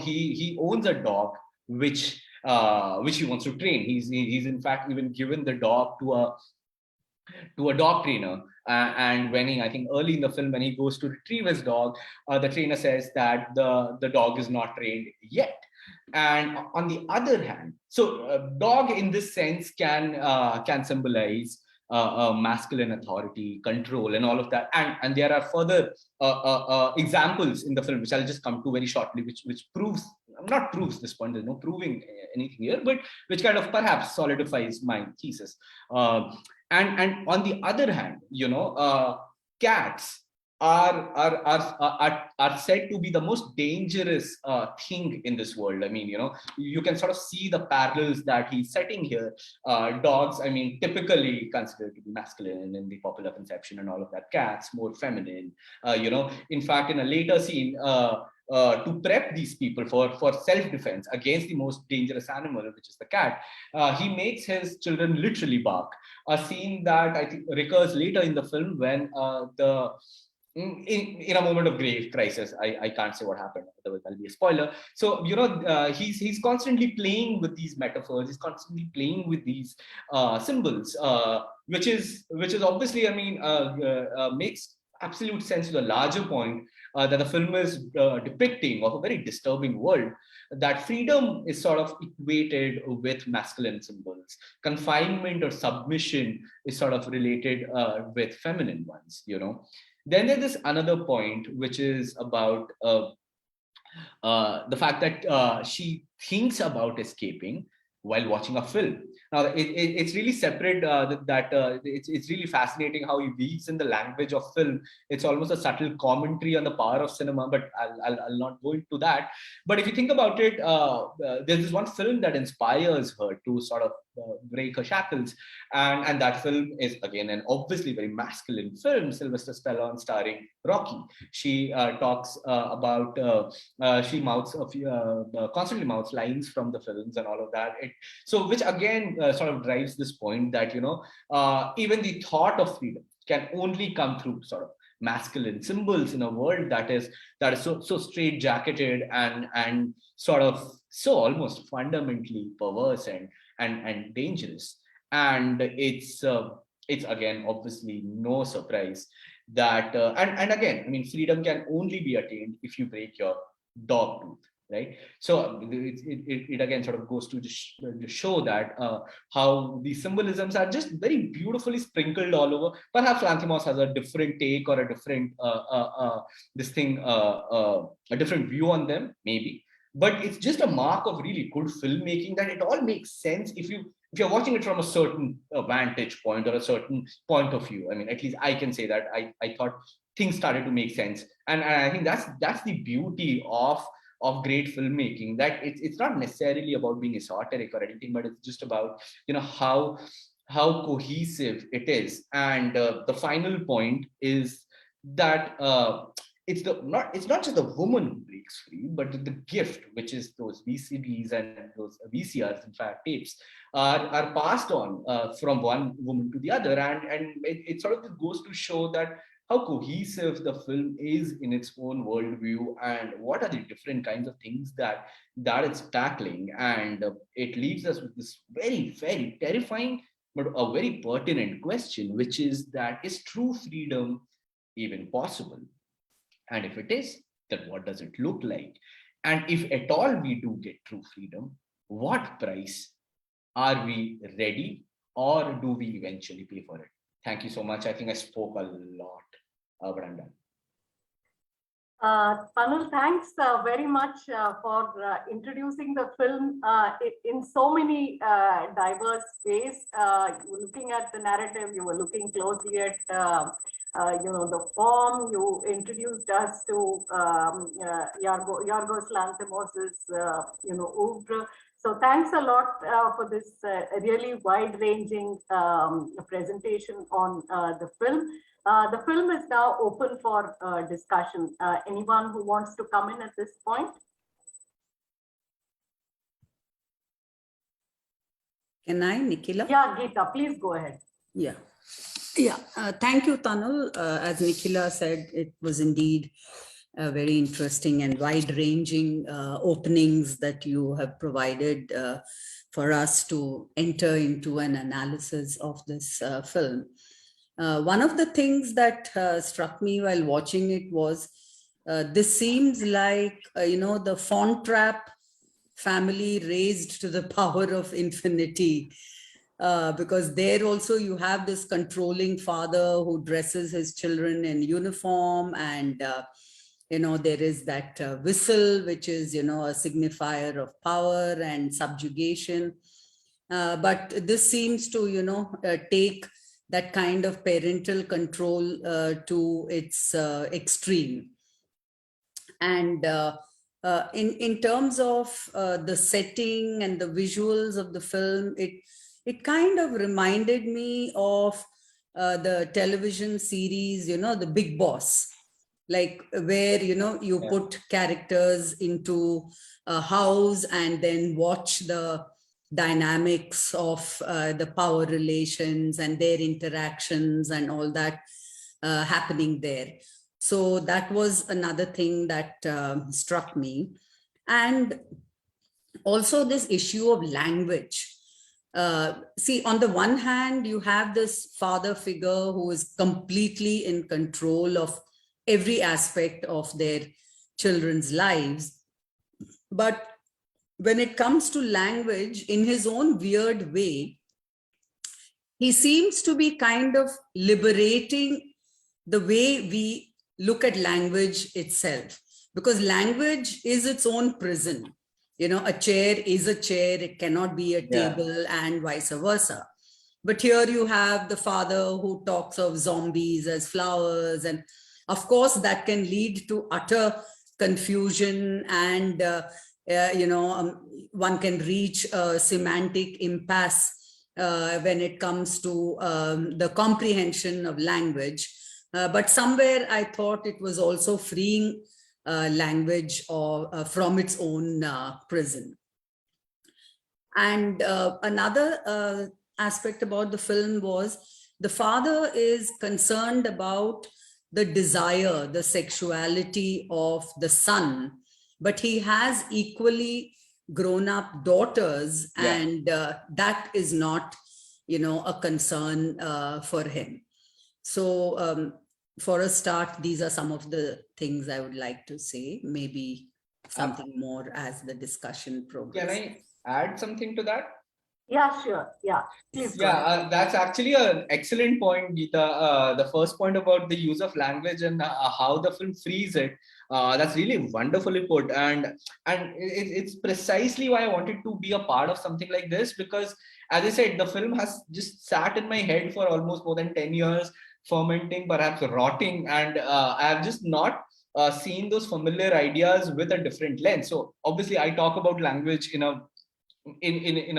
He owns a dog which he wants to train. He's in fact even given the dog to a dog trainer. And I think early in the film, when he goes to retrieve his dog, the trainer says that the dog is not trained yet. And on the other hand, so dog in this sense can symbolize masculine authority, control, and all of that. And there are further examples in the film, which I'll just come to very shortly, which not proves this point. There's no proving anything here, but which kind of perhaps solidifies my thesis. And on the other hand, cats are said to be the most dangerous thing in this world. I mean, you can sort of see the parallels that he's setting here. Dogs, I mean, typically considered to be masculine in the popular conception and all of that. Cats, more feminine. In fact, in a later scene, to prep these people for self-defense against the most dangerous animal, which is the cat, he makes his children literally bark. A scene that I think recurs later in the film when in a moment of grave crisis. I can't say what happened, otherwise that'll be a spoiler. So he's constantly playing with these metaphors. He's constantly playing with these symbols, which is obviously, I mean, makes absolute sense to the larger point that the film is depicting of a very disturbing world, that freedom is sort of equated with masculine symbols. Confinement or submission is sort of related with feminine ones. Then there's this another point, which is about The fact that she thinks about escaping while watching a film. Now, it's really separate. It's really fascinating how he weaves in the language of film. It's almost a subtle commentary on the power of cinema, but I'll not go into that. But if you think about it, there's this one film that inspires her to sort of break her shackles, and that film is again an obviously very masculine film. Sylvester Stallone starring Rocky. She talks about she mouths a few, constantly mouths lines from the films and all of that. So which again sort of drives this point that even the thought of freedom can only come through sort of masculine symbols in a world that is so straight jacketed and sort of so almost fundamentally perverse and dangerous. And it's again obviously no surprise that and again, I mean, freedom can only be attained if you break your dog tooth, right? So it again sort of goes to show that how the symbolisms are just very beautifully sprinkled all over. Perhaps Lanthimos has a different take or a different a different view on them, maybe. But it's just a mark of really good filmmaking that it all makes sense if you're watching it from a certain vantage point or a certain point of view. I mean, at least I can say that I thought things started to make sense, and I think that's the beauty of great filmmaking, that it's not necessarily about being esoteric or anything, but it's just about how cohesive it is. And the final point is that it's not just the woman who breaks free, but the gift, which is those VCDs and those VCRs, in fact, tapes, are passed on from one woman to the other, and it sort of goes to show that how cohesive the film is in its own worldview, and what are the different kinds of things that it's tackling. And it leaves us with this very, very terrifying but a very pertinent question, which is that is true freedom even possible? And if it is, then what does it look like? And if at all we do get true freedom, what price are we ready, or do we eventually pay for it? Thank you so much. I think I spoke a lot, but I'm done. Tanul, thanks very much for introducing the film in so many diverse ways. You were looking at the narrative, you were looking closely at the form. You introduced us to Yorgos Lanthimos's oeuvre. So thanks a lot for this really wide-ranging presentation on the film. The film is now open for discussion. Anyone who wants to come in at this point? Can I, Nikhila? Yeah, Geeta, please go ahead. Yeah. Thank you, Tanul. As Nikhila said, it was indeed very interesting and wide-ranging openings that you have provided for us to enter into an analysis of this film. One of the things that struck me while watching it was this seems like, the Fontrap family raised to the power of infinity. Because there also you have this controlling father who dresses his children in uniform, and there is that whistle, which is a signifier of power and subjugation. But this seems to take that kind of parental control to its extreme. And in terms of the setting and the visuals of the film, it kind of reminded me of the television series, The Big Boss, like where, you put characters into a house and then watch the dynamics of the power relations and their interactions and all that happening there. So that was another thing that struck me. And also this issue of language. See, on the one hand, you have this father figure who is completely in control of every aspect of their children's lives. But when it comes to language, in his own weird way, he seems to be kind of liberating the way we look at language itself. because language is its own prison. You know, a chair is a chair, it cannot be a table, and vice versa. But here you have the father who talks of zombies as flowers, and of course that can lead to utter confusion, and one can reach a semantic impasse when it comes to the comprehension of language. But somewhere I thought it was also freeing language from its own prison. And another aspect about the film was the father is concerned about the desire, the sexuality of the son, but he has equally grown up daughters, and that is not, a concern for him. So for a start, these are some of the things I would like to say, maybe something more as the discussion progresses. Can I add something to that? Yeah, sure. Yeah, please. That's actually an excellent point, Geeta. The first point about the use of language and how the film frees it. That's really wonderfully put, and it's precisely why I wanted to be a part of something like this, because, as I said, the film has just sat in my head for almost more than 10 years, fermenting, perhaps rotting, and I have just not seen those familiar ideas with a different lens. So obviously, I talk about language in a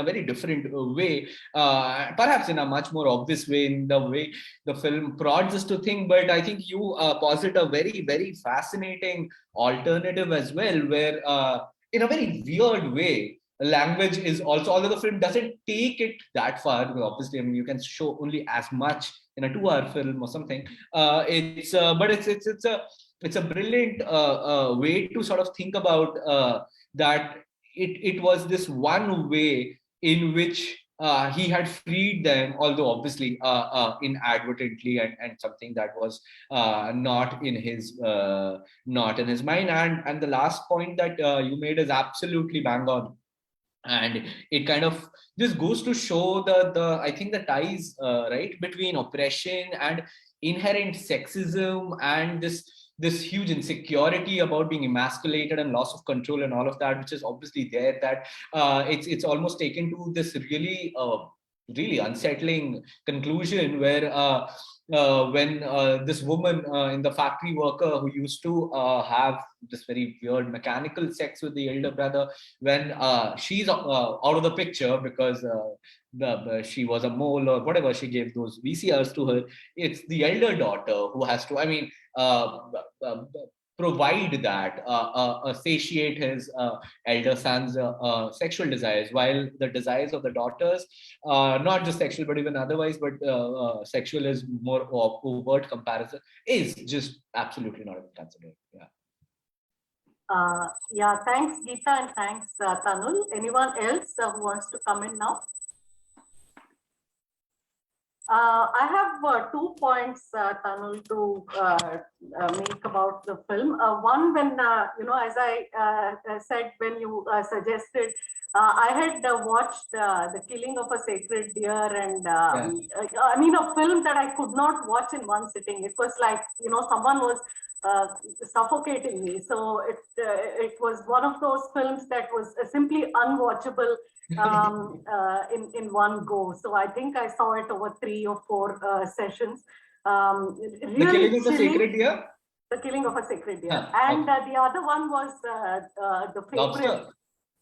very different way, perhaps in a much more obvious way, in the way the film prods us to think. But I think you posit a very, very fascinating alternative as well, where in a very weird way, language is also, although the film doesn't take it that far, because obviously, I mean, you can show only as much in a 2-hour film or something. But it's a brilliant way to sort of think about that. It was this one way in which he had freed them, although obviously inadvertently, and something that was not in his mind. And the last point that you made is absolutely bang on. And it kind of just goes to show the I think the ties right between oppression and inherent sexism, and this huge insecurity about being emasculated and loss of control and all of that, which is obviously there, that it's almost taken to this really unsettling conclusion, where when this woman in the factory worker who used to have this very weird mechanical sex with the elder brother, when she's out of the picture because she was a mole or whatever, she gave those VCRs to her. It's the elder daughter who has to, I mean, provide that, satiate his elder son's sexual desires, while the desires of the daughters, not just sexual but even otherwise, but sexual is more overt comparison, is just absolutely not even considered. Thanks, Geeta, and thanks, Tanul. Anyone else who wants to come in now? I have 2 points, Tanul, to make about the film. One, when, as I said, when you suggested, I had watched The Killing of a Sacred Deer, and I mean, a film that I could not watch in one sitting. It was like, someone was suffocating me. So it was one of those films that was simply unwatchable in one go. So I think I saw it over 3 or 4 sessions. Really, The Killing of a Sacred Deer? The Killing of a Sacred Deer. And the other one was The Favorite. Lobster.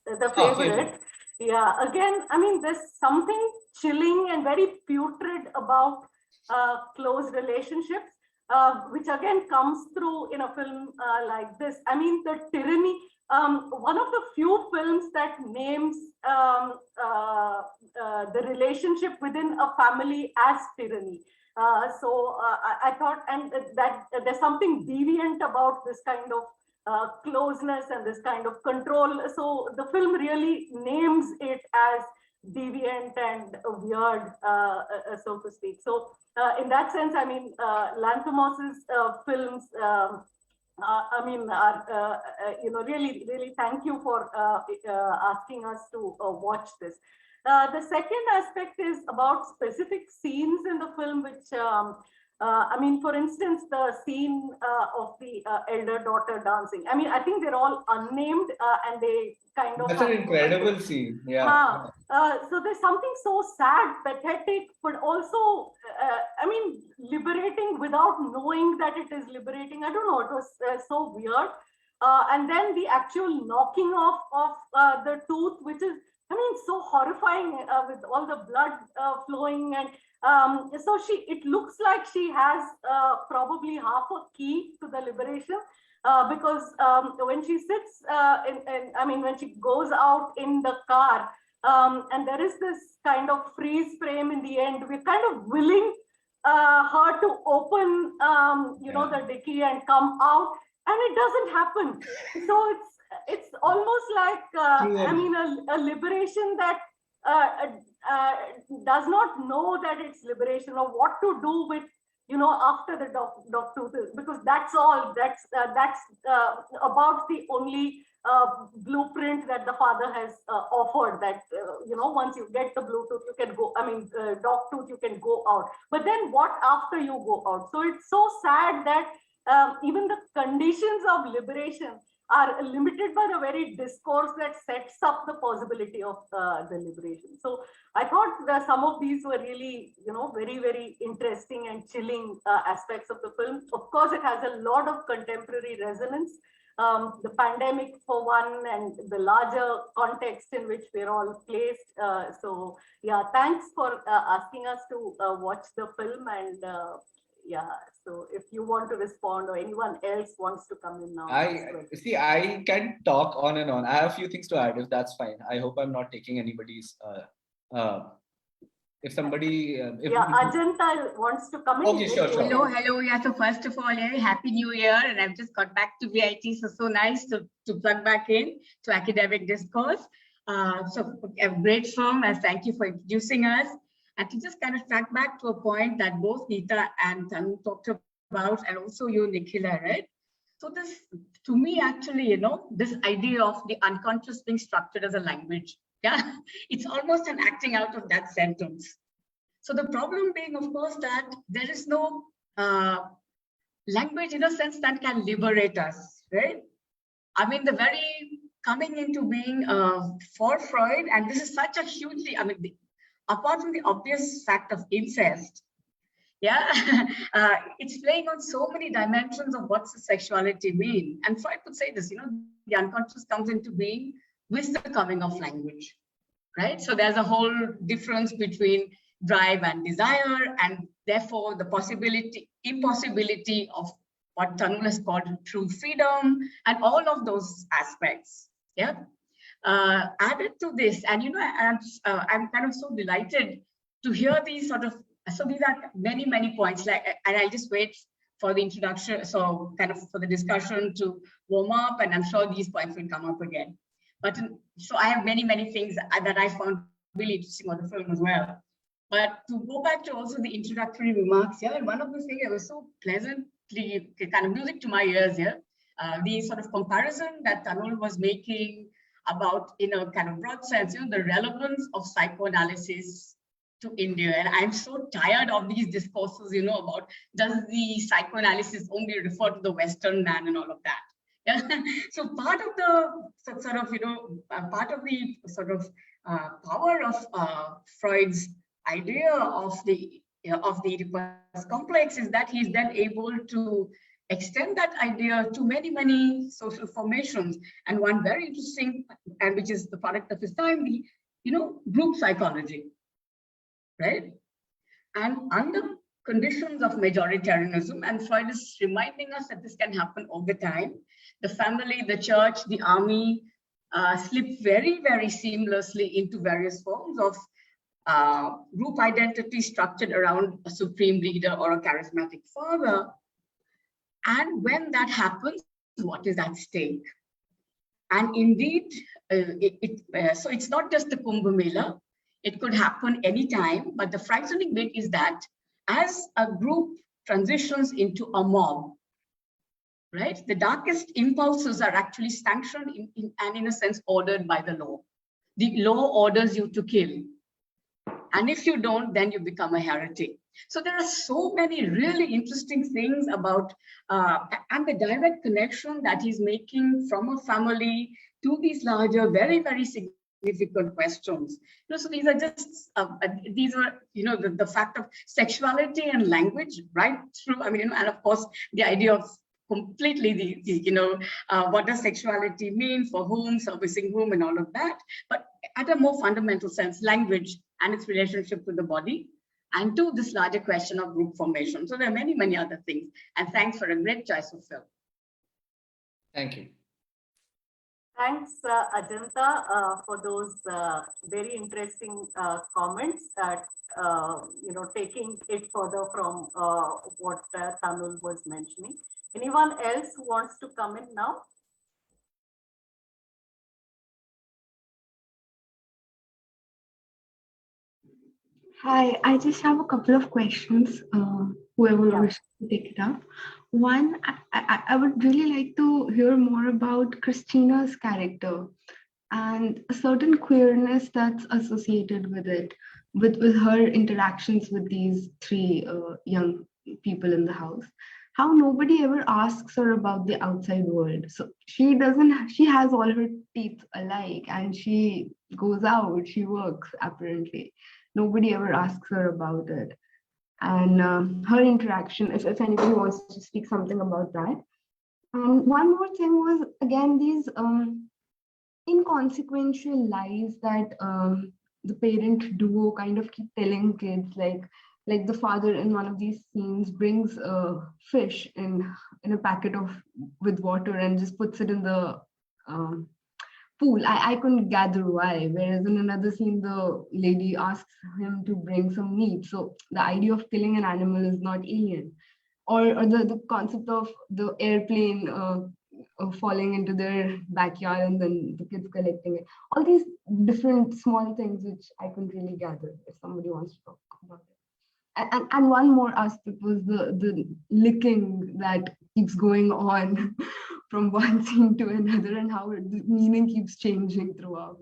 The Favorite. Yeah, again, I mean, there's something chilling and very putrid about close relationships, which again comes through in a film like this. I mean, the tyranny, one of the few films that names the relationship within a family as tyranny. So I thought, and that there's something deviant about this kind of closeness and this kind of control. So the film really names it as deviant and weird, so to speak. So in that sense, I mean, Lanthimos's films, I mean, really, really thank you for asking us to watch this. The second aspect is about specific scenes in the film, which I mean, for instance, the scene of the elder daughter dancing. I mean, I think they're all unnamed and they kind of. That's an incredible scene. Yeah. So there's something so sad, pathetic, but also, I mean, liberating without knowing that it is liberating. I don't know. It was so weird. And then the actual knocking off of the tooth, which is, I mean, so horrifying with all the blood flowing. And so it looks like she has probably half a key to the liberation. Because when she sits, I mean, when she goes out in the car, and there is this kind of freeze frame in the end, we're kind of willing her to open, you know, the dicky and come out, and it doesn't happen. So it's almost like, I mean, a liberation that does not know that it's liberation or what to do with, you know, after the DOGTOOTH, because that's all. That's about the only blueprint that the father has offered. That you know, once you get the Bluetooth, you can go. I mean, DOGTOOTH, you can go out. But then what after you go out? So it's so sad that even the conditions of liberation are limited by the very discourse that sets up the possibility of the liberation. So I thought that some of these were really, you know, very, very interesting and chilling aspects of the film. Of course, it has a lot of contemporary resonance. The pandemic for one, and the larger context in which we're all placed. So yeah, thanks for asking us to watch the film. And yeah, so if you want to respond or anyone else wants to come in now. I can talk on and on. I have a few things to add, if that's fine. I hope I'm not taking anybody's if somebody Ajanta wants to come in. Okay, sure. Hello. Yeah, so first of all, Happy New Year, and I've just got back to VIT, so nice to plug back in to academic discourse. So a great film, and thank you for introducing us. And to just kind of track back to a point that both Neeta and Tanul talked about, and also you, Nikhila, right? So this, to me, actually, you know, this idea of the unconscious being structured as a language, yeah, it's almost an acting out of that sentence. So the problem being, of course, that there is no language in a sense that can liberate us, right? I mean, the very coming into being for Freud, and this is such a hugely, I mean, apart from the obvious fact of incest, yeah, it's playing on so many dimensions of what's the sexuality mean. And Freud would say this, you know, the unconscious comes into being with the coming of language, right? So there's a whole difference between drive and desire, and therefore the impossibility of what Tanul has called true freedom, and all of those aspects, yeah. Added to this, and you know, I'm kind of so delighted to hear these sort of, so these are many points, like, and I'll just wait for the introduction, so kind of for the discussion to warm up, and I'm sure these points will come up again. But so I have many things that I found really interesting on the film as well. But to go back to also the introductory remarks, yeah, and one of the things that was so pleasantly kind of music to my ears, yeah, the sort of comparison that Tanul was making about, in a kind of broad sense, you know, the relevance of psychoanalysis to India. And I'm so tired of these discourses, you know, about does the psychoanalysis only refer to the Western man and all of that. Yeah. So part of the sort of, you know, part of the sort of power of Freud's idea of the Oedipus complex is that he's then able to extend that idea to many social formations. And one very interesting, and which is the product of his time, the, you know, group psychology, right? And under conditions of majoritarianism, and Freud is reminding us that this can happen all the time, the family, the church, the army slip very seamlessly into various forms of group identity structured around a supreme leader or a charismatic father. And when that happens, what is at stake? And indeed, so it's not just the Kumbh Mela. It could happen anytime, but the frightening bit is that as a group transitions into a mob, right, the darkest impulses are actually sanctioned and in a sense ordered by the law. The law orders you to kill. And if you don't, then you become a heretic. So there are so many really interesting things about, and the direct connection that he's making from a family to these larger, very, very significant questions. So these are just, the fact of sexuality and language right through, and of course, the idea of completely what does sexuality mean for whom, servicing whom, and all of that. But at a more fundamental sense, language and its relationship to the body, and to this larger question of group formation. So there are many, many other things. And thanks for a great choice of film. Thank you. Thanks, Ajanta, for those very interesting comments that, taking it further from what Tanul was mentioning. Anyone else who wants to come in now? Hi, I just have a couple of questions. Whoever wishes to take it up. One, I would really like to hear more about Christina's character and a certain queerness that's associated with it, with her interactions with these three young people in the house. How nobody ever asks her about the outside world. So she doesn't, she has all her teeth alike and she goes out, she works apparently. Nobody ever asks her about it. And her interaction, if anybody wants to speak something about that. And one more thing was, again, these inconsequential lies that the parent duo kind of keep telling kids, like the father in one of these scenes brings fish in a packet of with water and just puts it in the pool. I couldn't gather why. Whereas in another scene, the lady asks him to bring some meat. So the idea of killing an animal is not alien. Or the concept of the airplane falling into their backyard and then the kids collecting it. All these different small things which I couldn't really gather if somebody wants to talk about it. And one more aspect was the licking that keeps going on from one scene to another and how the meaning keeps changing throughout.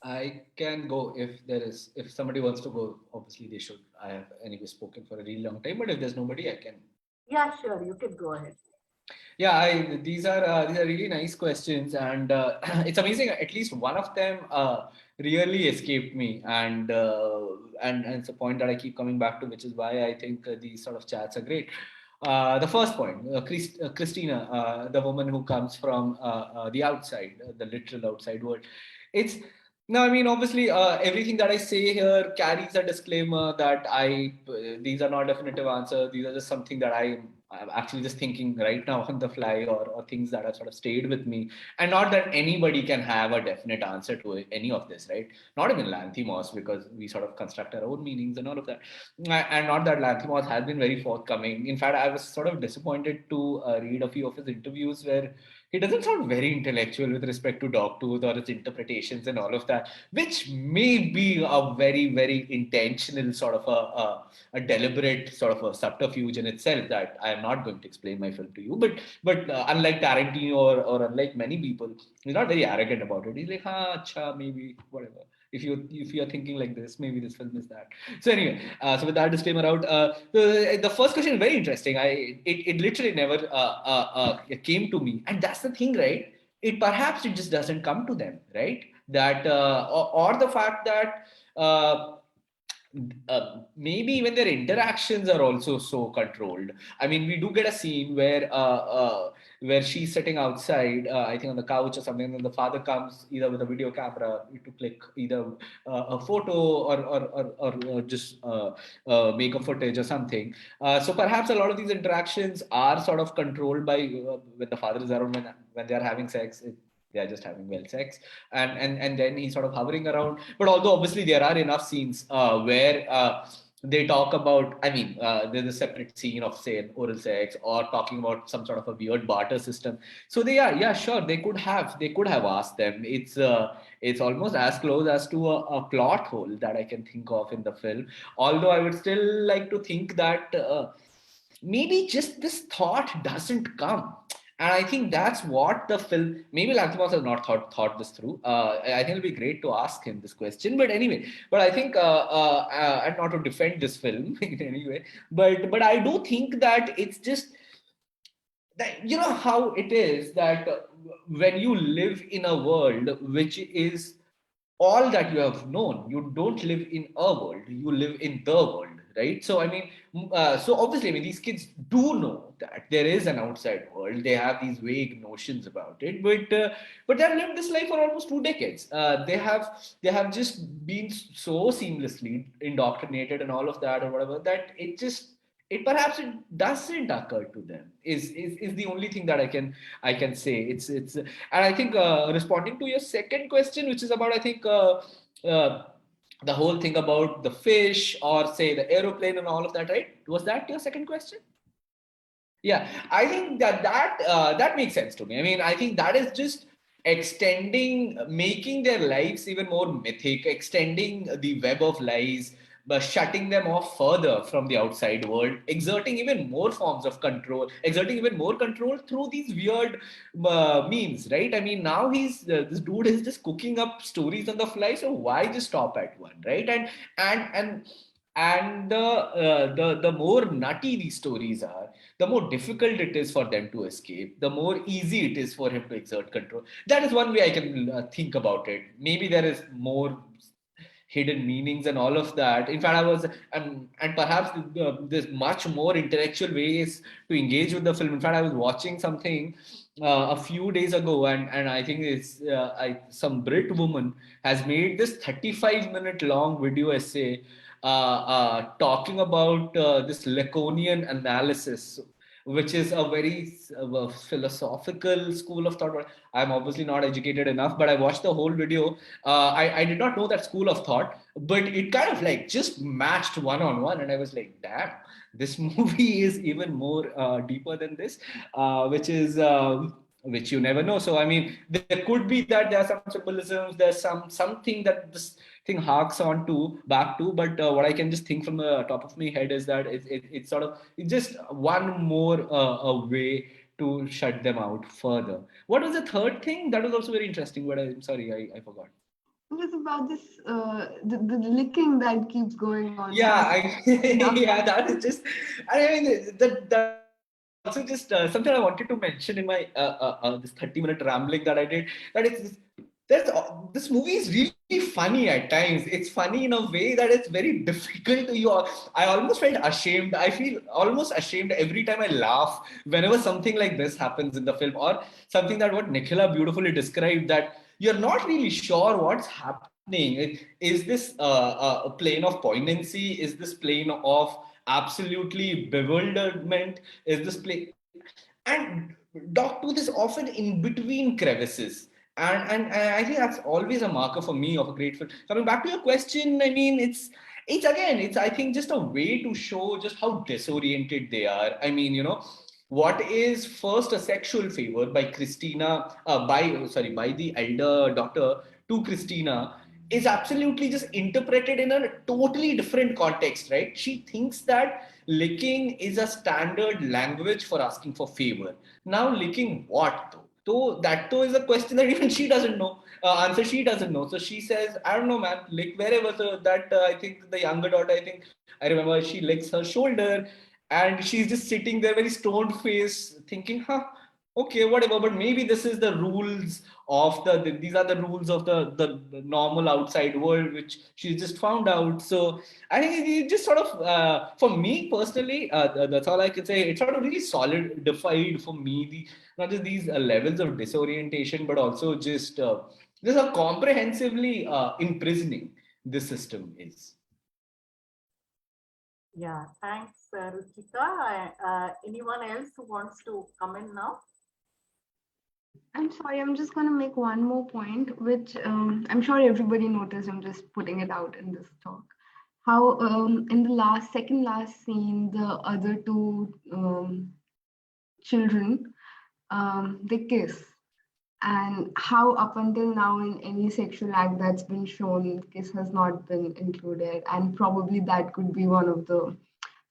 I can go if somebody wants to go, obviously they should. I have anyway spoken for a really long time, but if there's nobody, I can. Yeah, sure, you can go ahead. Yeah, these are really nice questions, and it's amazing. At least one of them really escaped me, and it's a point that I keep coming back to, which is why I think these sort of chats are great. The first point, Christina, the woman who comes from the outside, the literal outside world. It's no, I mean, obviously, everything that I say here carries a disclaimer that these are not definitive answers. These are just something that I'm actually just thinking right now on the fly, or things that have sort of stayed with me. And not that anybody can have a definite answer to any of this, right? Not even Lanthimos, because we sort of construct our own meanings and all of that. And not that Lanthimos has been very forthcoming. In fact, I was sort of disappointed to read a few of his interviews where he doesn't sound very intellectual with respect to Dogtooth or its interpretations and all of that, which may be a very, very intentional sort of a deliberate sort of a subterfuge in itself that I am not going to explain my film to you. But unlike Tarantino or unlike many people, he's not very arrogant about it. He's like, acha, maybe, whatever. If you're thinking like this, maybe this film is that. So anyway, so with that disclaimer out, the first question is very interesting. It literally never came to me, and that's the thing, right? Perhaps it just doesn't come to them, right? That or the fact that maybe even their interactions are also so controlled. I mean, we do get a scene where she's sitting outside, I think on the couch or something, and the father comes either with a video camera to click either a photo or just make a footage or something. So perhaps a lot of these interactions are sort of controlled by when the father is around, when they are having sex. They are just having well sex, and then he's sort of hovering around. But although obviously there are enough scenes where they talk about, I mean, there's a separate scene of say oral sex or talking about some sort of a weird barter system. So they are, yeah, sure, they could have asked them. It's almost as close as to a plot hole that I can think of in the film. Although I would still like to think that maybe just this thought doesn't come. And I think that's what the film, maybe Lanthimos has not thought this through. I think it'll be great to ask him this question. But anyway, but I think, and not to defend this film in any way, but I do think that it's just that, you know how it is that when you live in a world which is all that you have known, you don't live in a world, you live in the world, right? So I mean, so obviously, I mean, these kids do know that there is an outside world. They have these vague notions about it, but they have lived this life for almost 2 decades. They have just been so seamlessly indoctrinated and all of that or whatever, that it perhaps it doesn't occur to them, is the only thing that I can say. It's And I think, responding to your second question, which is about, I think, uh, the whole thing about the fish, or say the aeroplane and all of that, right? Was that your second question? Yeah, I think that makes sense to me. I mean, I think that is just extending, making their lives even more mythic, extending the web of lies, but shutting them off further from the outside world, exerting even more forms of control, exerting even more control through these weird memes, right? I mean, now this dude is just cooking up stories on the fly, so why just stop at one, right? And the more nutty these stories are, the more difficult it is for them to escape, the more easy it is for him to exert control. That is one way I can think about it. Maybe there is more hidden meanings and all of that. In fact, and perhaps there's much more intellectual ways to engage with the film. In fact, I was watching something a few days ago, and I think some Brit woman has made this 35-minute long video essay talking about this Lacanian analysis, which is a very philosophical school of thought. I'm obviously not educated enough, but I watched the whole video. I did not know that school of thought, but it kind of like just matched one on one. And I was like, damn, this movie is even more deeper than this, which you never know. So, I mean, there could be that there are some symbolisms, there's something that this thing harks on to back to, but what I can just think from the top of my head is that it's sort of, it's just one more a way to shut them out further. What was the third thing? That was also very interesting, but I'm sorry, I forgot. It was about this the licking that keeps going on. Yeah, yeah, that is just, I mean, that's also just something I wanted to mention in my this 30-minute rambling that I did. That this movie is really funny at times. It's funny in a way that it's very difficult to you. I almost felt ashamed. I feel almost ashamed every time I laugh whenever something like this happens in the film, or something that what Nikhila beautifully described, that you're not really sure what's happening. Is this a plane of poignancy? Is this plane of absolutely bewilderment? Is this plane? And Dogtooth is often in between crevices. And I think that's always a marker for me of a great film. Coming back to your question, I mean, it's again, it's, I think, just a way to show just how disoriented they are. I mean, what is first a sexual favor by Christina, by the elder daughter to Christina, is absolutely just interpreted in a totally different context, right? She thinks that licking is a standard language for asking for favor. Now, licking what though? Though is a question that even she doesn't know. Answer she doesn't know. So she says, I don't know, man, lick wherever. So that I think the younger daughter, I think I remember she licks her shoulder, and she's just sitting there, very stoned face, thinking, huh, okay, whatever. But maybe this is the rules of these are the rules of the normal outside world, which she's just found out. So I think it just sort of, for me personally, that's all I can say. It sort of really solidified for me not just these levels of disorientation, but also just a comprehensively imprisoning this system is. Yeah, thanks, Ruchika. Anyone else who wants to come in now? I'm sorry, I'm just going to make one more point, which I'm sure everybody noticed. I'm just putting it out in this talk. How in the second last scene, the other two children, they kiss. And how up until now in any sexual act that's been shown, kiss has not been included. And probably that could be one of the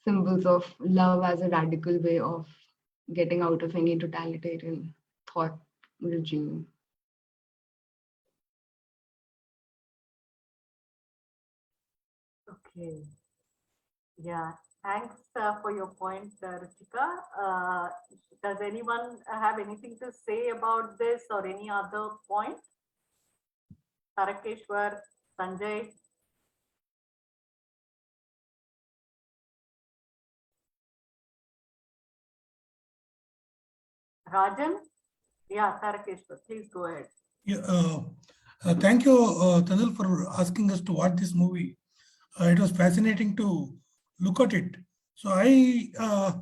symbols of love as a radical way of getting out of any totalitarian thought regime. Okay. Yeah. Thanks for your point, Ruchika. Does anyone have anything to say about this or any other point? Tarakeshwar, Sanjay. Rajan? Yeah, Tarakeshwar, please go ahead. Yeah, thank you, Tanul, for asking us to watch this movie. It was fascinating to look at it. So I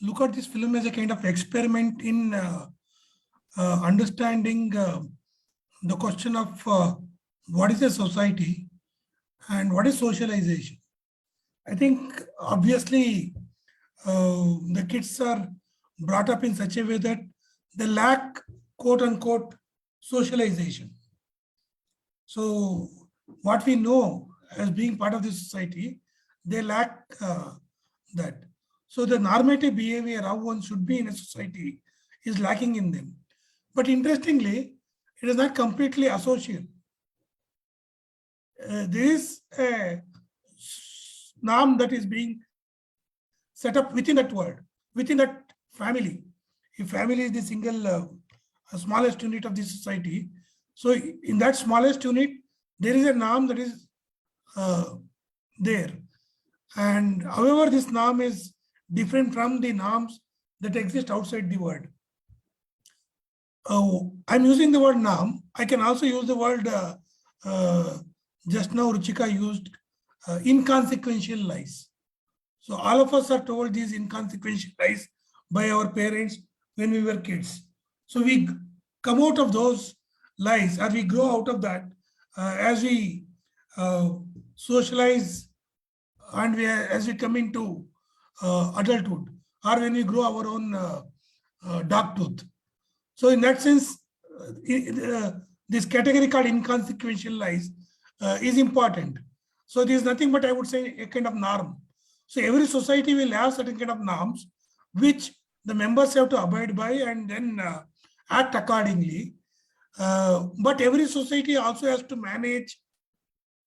look at this film as a kind of experiment in understanding the question of what is a society and what is socialization. I think obviously the kids are brought up in such a way that they lack quote unquote socialization. So what we know as being part of the society, they lack that. So the normative behavior, how one should be in a society, is lacking in them. But interestingly, it is not completely asocial. There is a norm that is being set up within that world, within that family. If family is the single smallest unit of the society, so in that smallest unit, there is a norm that is there. And however, this norm is different from the norms that exist outside the world. I'm using the word norm. I can also use the word, just now Ruchika used, inconsequential lies. So all of us are told these inconsequential lies by our parents when we were kids. So we come out of those lies, or we grow out of that as we socialize and as we come into adulthood, or when we grow our own dark tooth. So in that sense, this category called inconsequential lies is important. So there is nothing but, I would say, a kind of norm. So every society will have certain kind of norms which the members have to abide by and then act accordingly. But every society also has to manage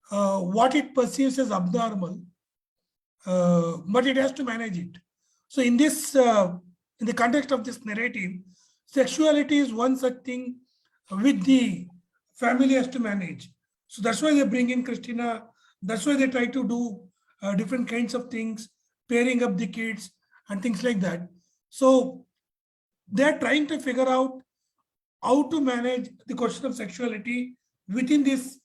what it perceives as abnormal, but it has to manage it. So in this, in the context of this narrative, sexuality is one such thing which the family has to manage. So that's why they bring in Christina. That's why they try to do different kinds of things, pairing up the kids and things like that. So they're trying to figure out how to manage the question of sexuality within this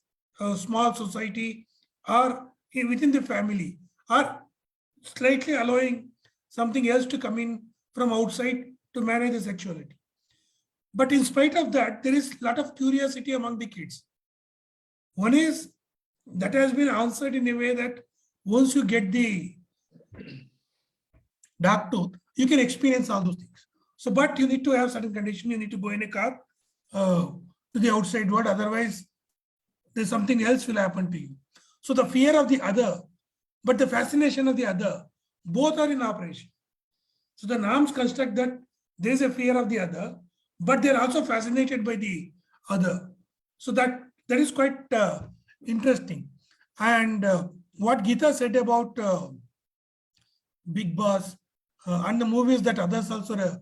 small society or within the family, or slightly allowing something else to come in from outside to manage the sexuality. But in spite of that, there is a lot of curiosity among the kids. One is that has been answered in a way that once you get the dark tooth, you can experience all those things. So, but you need to have certain condition. You need to go in a car to the outside world. Otherwise, there's something else will happen to you. So the fear of the other, but the fascination of the other, both are in operation. So the norms construct that there is a fear of the other, but they're also fascinated by the other. So that is quite interesting. And what Geeta said about Big Boss and the movies that others also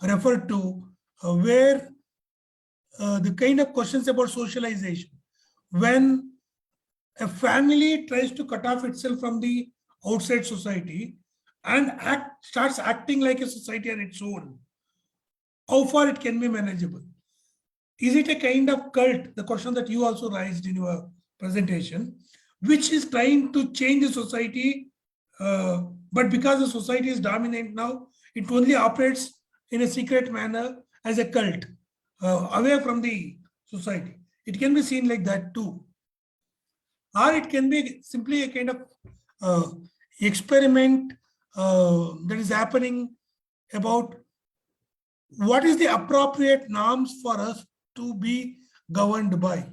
referred to, where the kind of questions about socialization, when a family tries to cut off itself from the outside society and starts acting like a society on its own, how far it can be manageable? Is it a kind of cult, the question that you also raised in your presentation, which is trying to change the society, but because the society is dominant now, it only operates in a secret manner as a cult, away from the society. It can be seen like that too. Or it can be simply a kind of experiment that is happening about what is the appropriate norms for us to be governed by.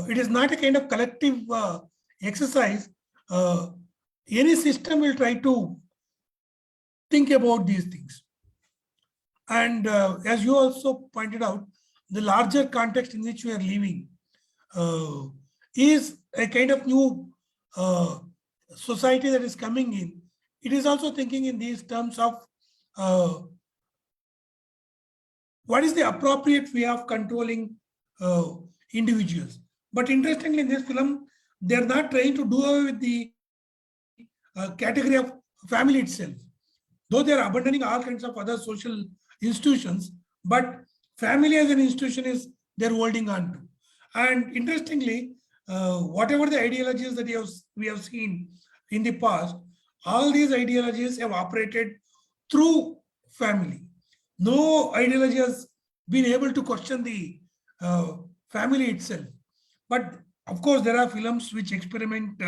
It is not a kind of collective exercise. Any system will try to think about these things. And as you also pointed out, the larger context in which we are living is a kind of new society that is coming in. It is also thinking in these terms of what is the appropriate way of controlling individuals. But interestingly, in this film, they're not trying to do away with the category of family itself, though they are abandoning all kinds of other social institutions, but family as an institution is they're holding on to. And interestingly, whatever the ideologies that we have seen in the past, all these ideologies have operated through family. No ideology has been able to question the family itself. But of course, there are films which experiment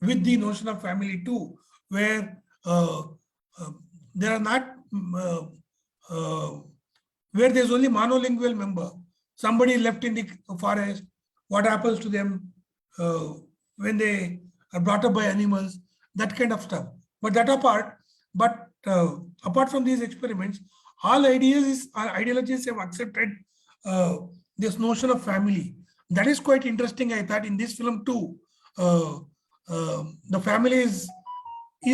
with the notion of family too, where there are not where there's only monolingual member. Somebody left in the forest. What happens to them when they are brought up by animals? That kind of stuff. But that apart, apart from these experiments, all ideologies have accepted this notion of family. That is quite interesting. I thought in this film too, the family is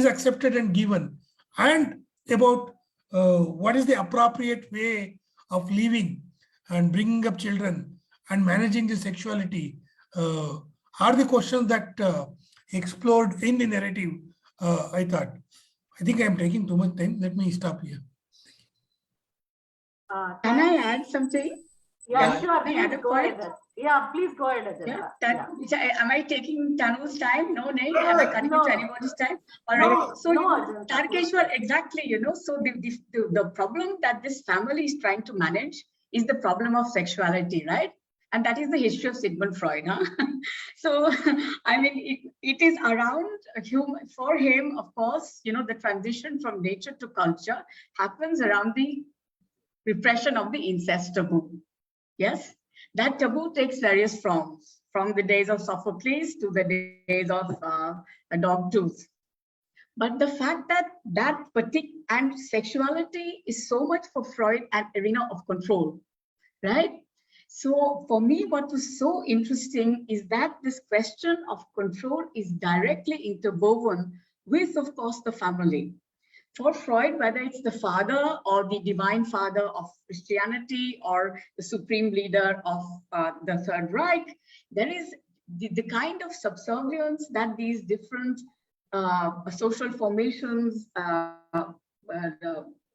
accepted and given, and about what is the appropriate way of living and bringing up children and managing the sexuality are the questions that explored in the narrative. I thought. I think I am taking too much time. Let me stop here. Can I add something? Yeah, Yeah. sure. Can I add Please a go point? ahead. Yeah, please go ahead. Yeah, Ajanta. am I taking Tanul's time? No, Nay. Am I cutting No. into anybody's time? All right. No, So, no, Ajanta, Tarkeshwar, exactly, so the problem that this family is trying to manage is the problem of sexuality, right? And that is the history of Sigmund Freud. Huh? So, I mean, it is around human, for him, of course, the transition from nature to culture happens around the repression of the incest taboo. Yes, that taboo takes various forms, from the days of Sophocles to the days of DOGTOOTH. But the fact that particular and sexuality is so much for Freud an arena of control, right? So for me, what was so interesting is that this question of control is directly interwoven with, of course, the family. For Freud, whether it's the father or the divine father of Christianity or the supreme leader of the Third Reich, there is the kind of subservience that these different social formations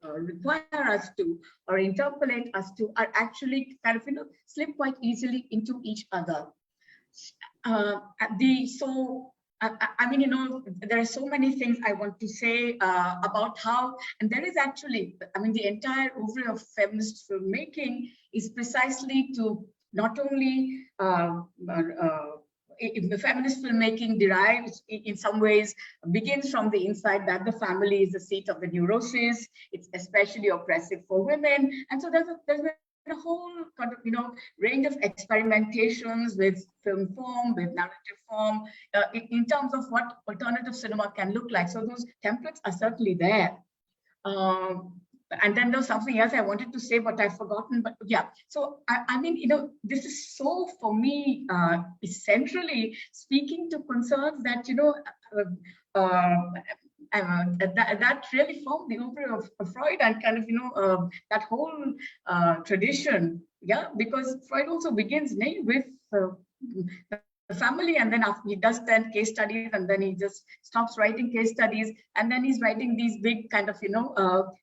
require us to, or interpolate us to, are actually kind of slip quite easily into each other. I mean, there are so many things I want to say about how, and there is actually, I mean, the entire oeuvre of feminist filmmaking is precisely to not only the feminist filmmaking derives in some ways, begins from the insight that the family is the seat of the neuroses. It's especially oppressive for women. And so there's a whole kind of, range of experimentations with film form, with narrative form, in terms of what alternative cinema can look like. So those templates are certainly there. And then there's something else I wanted to say, but I've forgotten. But yeah, so I mean, this is so, for me, essentially speaking to concerns that, that really formed the oeuvre of Freud and kind of, that whole tradition. Yeah, because Freud also begins with the family, and then after he does then case studies, and then he just stops writing case studies, and then he's writing these big kind of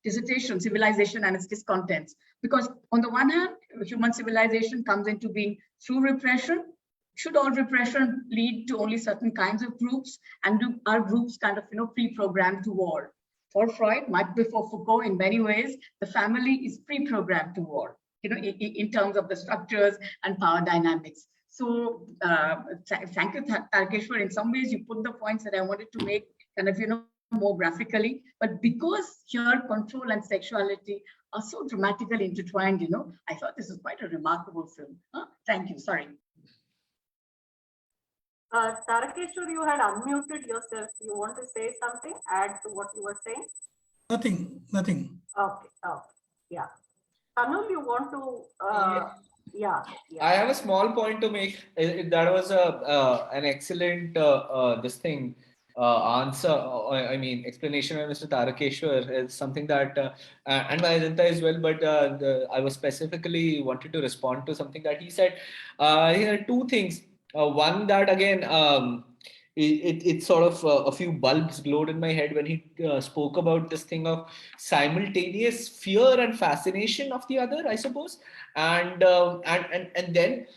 dissertation, civilization and its discontents. Because on the one hand, human civilization comes into being through repression. Should all repression lead to only certain kinds of groups, and are groups kind of pre-programmed to war? For Freud, much before Foucault, in many ways, the family is pre-programmed to war, in terms of the structures and power dynamics. So thank you, Tarkeshwar. In some ways, you put the points that I wanted to make kind of, more graphically. But because here control and sexuality are so dramatically intertwined, I thought this was quite a remarkable film. Thank you. Sorry. Tarakeshwar, you had unmuted yourself. You want to say something? Add to what you were saying? Nothing, nothing. Okay, okay, yeah. Tanul, you want to? Yeah. I have a small point to make. That was an excellent this thing answer. I mean, explanation by Mr. Tarakeshwar is something that and by Ajanta as well. But I was specifically wanted to respond to something that he said. He had two things. One that again. It sort of a few bulbs glowed in my head when he spoke about this thing of simultaneous fear and fascination of the other, I suppose, and then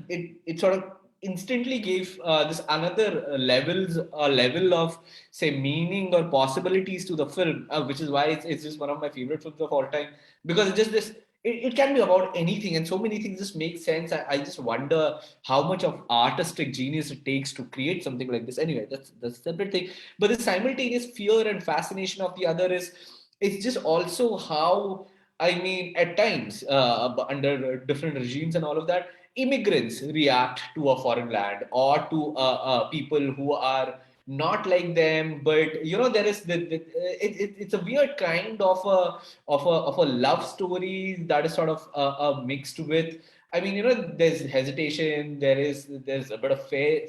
it sort of instantly gave this another level of say meaning or possibilities to the film, which is why it's just one of my favorite films of all time, because it's just this it can be about anything and so many things just make sense. I just wonder how much of artistic genius it takes to create something like this. Anyway, that's a separate thing, but the simultaneous fear and fascination of the other is it's just also how I mean, at times, under different regimes and all of that, immigrants react to a foreign land or to people who are not like them. But you know, there is it's a weird kind of a love story that is sort of mixed with. I mean, you know, there's hesitation, there's a bit of fear,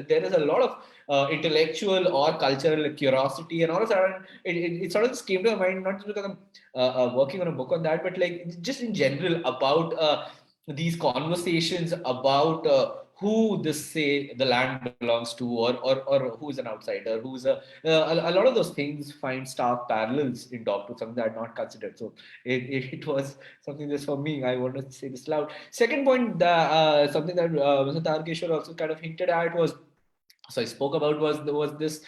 there is a lot of intellectual or cultural curiosity and all of that. And it sort of just came to my mind, not just because I'm working on a book on that, but like just in general about these conversations about who this say the land belongs to, or who's an outsider, who's a lot of those things find stark parallels in Dogtooth, something that I had not considered. So it was something just for me. I want to say this loud. Second point, something that Mr. Tarkeshwar also kind of hinted at was. So I spoke about was this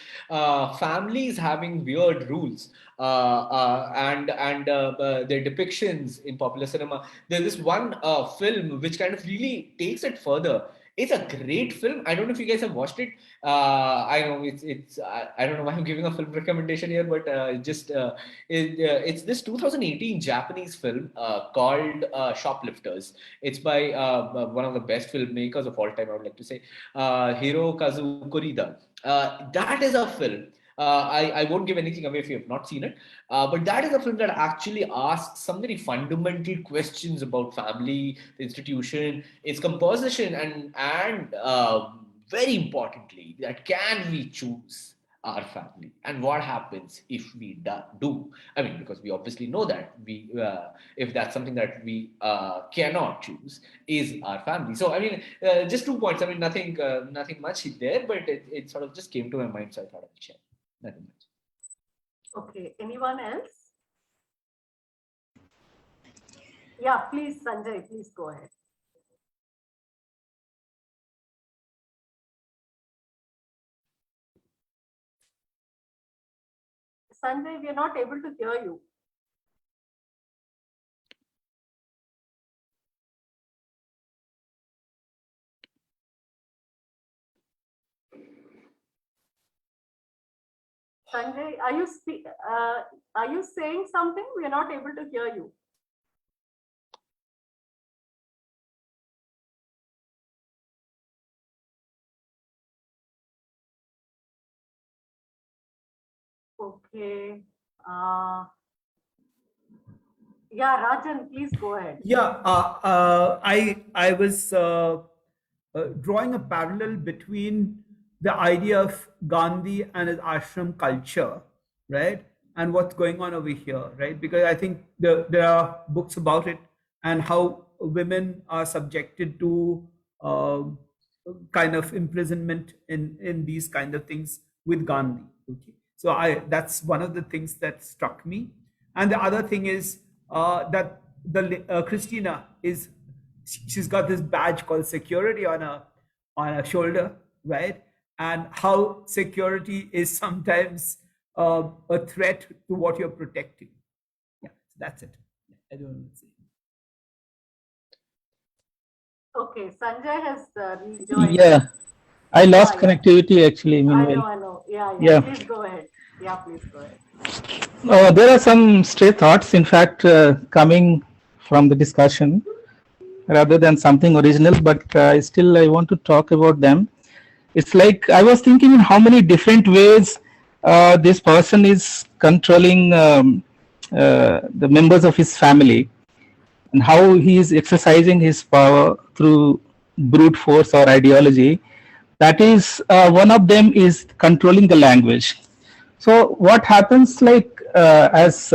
families having weird rules and their depictions in popular cinema. There's this one film which kind of really takes it further. It's a great film. I don't know if you guys have watched it. I know it's I don't know why I'm giving a film recommendation here, but it's this 2018 Japanese film called Shoplifters. It's by one of the best filmmakers of all time, I would like to say, Hirokazu Kurida. That is a film. I won't give anything away if you have not seen it, but that is a film that actually asks some very fundamental questions about family, the institution, its composition, and very importantly, that can we choose our family and what happens if we do. I mean, because we obviously know that we if that's something that we cannot choose is our family. So I mean, just 2 points. I mean, nothing much there, but it sort of just came to my mind, so I thought I'd share. Nothing much. Okay, anyone else? Yeah, please, Sanjay, please go ahead. Sanjay, we are not able to hear you. Sanjay, are you saying something? We are not able to hear you. Okay. Yeah, Rajan, please go ahead. Yeah, I was drawing a parallel between the idea of Gandhi and his ashram culture, right, and what's going on over here, right? Because I think there are books about it and how women are subjected to kind of imprisonment in these kind of things with Gandhi. Okay, so that's one of the things that struck me, and the other thing is that the Christina she's got this badge called security on her shoulder, right? And how security is sometimes a threat to what you're protecting. Yeah, so that's it. I don't know what to say. Okay, Sanjay has rejoined. Yeah, I lost connectivity actually. Meanwhile. I know. Yeah. Please go ahead. Yeah, please go ahead. There are some stray thoughts, in fact, coming from the discussion rather than something original, but still I want to talk about them. It's like I was thinking in how many different ways this person is controlling the members of his family, and how he is exercising his power through brute force or ideology. That is, one of them is controlling the language. So what happens, like as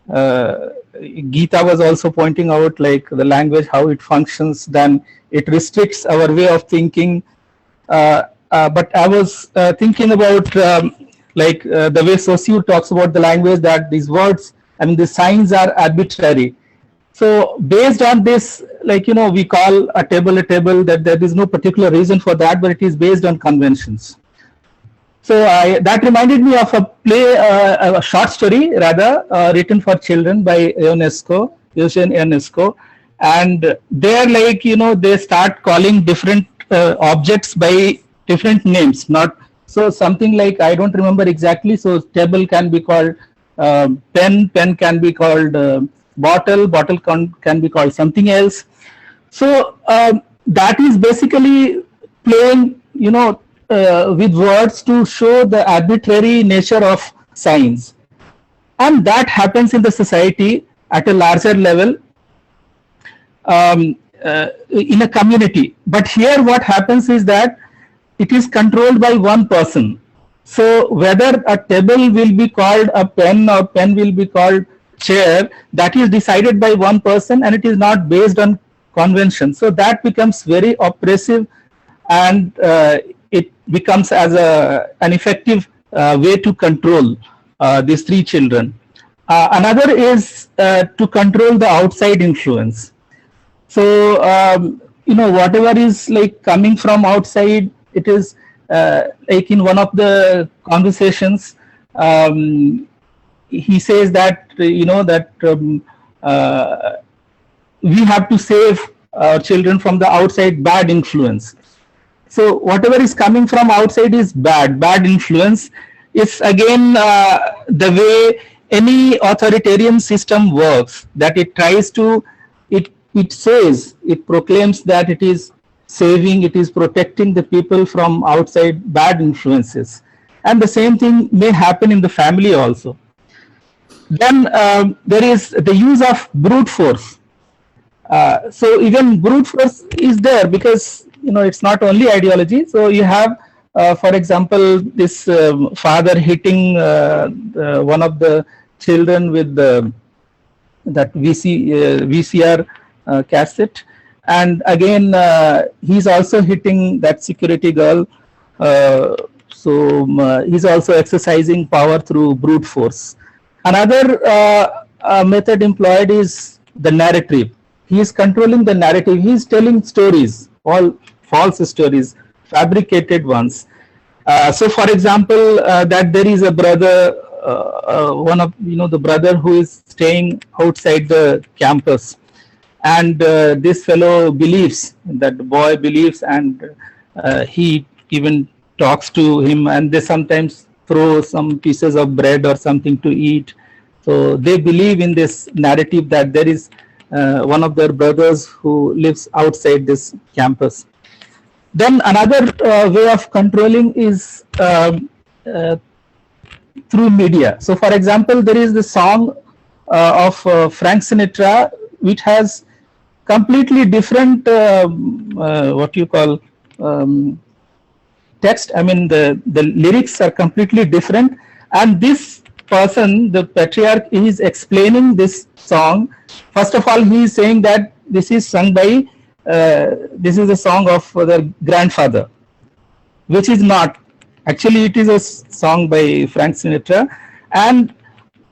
Geeta was also pointing out, like the language, how it functions, then it restricts our way of thinking. But I was thinking about the way Saussure talks about the language, that these words, I mean, the signs are arbitrary. So based on this, we call a table, that there is no particular reason for that, but it is based on conventions. So that reminded me of a play, a short story rather, written for children by Eugene Ionesco. And there, they start calling different objects by different names. Not so something like, I don't remember exactly. So table can be called pen can be called bottle can be called something else. So that is basically playing, with words to show the arbitrary nature of signs. And that happens in the society at a larger level, in a community. But here what happens is that it is controlled by one person. So whether a table will be called a pen or pen will be called chair, that is decided by one person, and it is not based on convention. So that becomes very oppressive, and it becomes as an effective way to control these three children. Another is to control the outside influence. So whatever is coming from outside, it is in one of the conversations, he says that we have to save our children from the outside bad influence. So whatever is coming from outside is bad influence. It's again the way any authoritarian system works, that it tries to, it says, it proclaims that it is saving, it is protecting the people from outside bad influences. And the same thing may happen in the family also. Then there is the use of brute force. So even brute force is there, because it's not only ideology. So you have, for example, this father hitting one of the children with that VCR cassette, and again he's also hitting that security girl. So he's also exercising power through brute force. Another method employed is the narrative. He is controlling the narrative. He is telling stories, all false stories, fabricated ones. So, for example, that there is a brother, one of the brother who is staying outside the campus, and this fellow believes, that the boy believes, and he even talks to him, and they sometimes throw some pieces of bread or something to eat. So they believe in this narrative that there is one of their brothers who lives outside this campus. Then another way of controlling is through media. So for example, there is the song of Frank Sinatra, which has completely different what you call text. I mean, the lyrics are completely different, and this person, the patriarch, is explaining this song. First of all, he is saying that this is sung by this is a song of the grandfather, which is not. Actually, it is a song by Frank Sinatra, and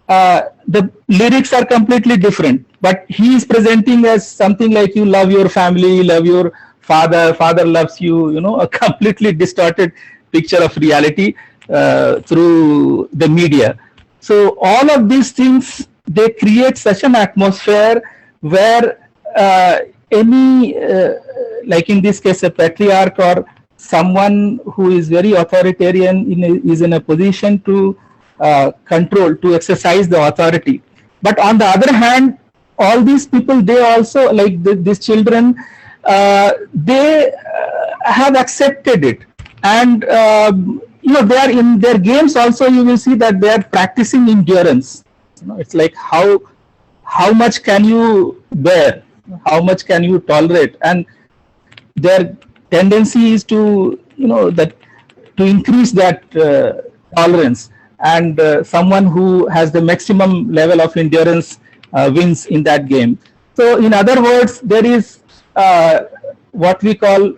the lyrics are completely different. But he is presenting as something like, you love your family, love your father, father loves you, a completely distorted picture of reality through the media. So all of these things, they create such an atmosphere where any, like in this case, a patriarch or someone who is very authoritarian is in a position to control, to exercise the authority. But on the other hand, all these people, they also, like these children, they have accepted it. and they are in their games also. You will see that they are practicing endurance. It's like how much can you bear, how much can you tolerate, and their tendency is to that to increase that tolerance, and someone who has the maximum level of endurance wins in that game. So in other words, there is what we call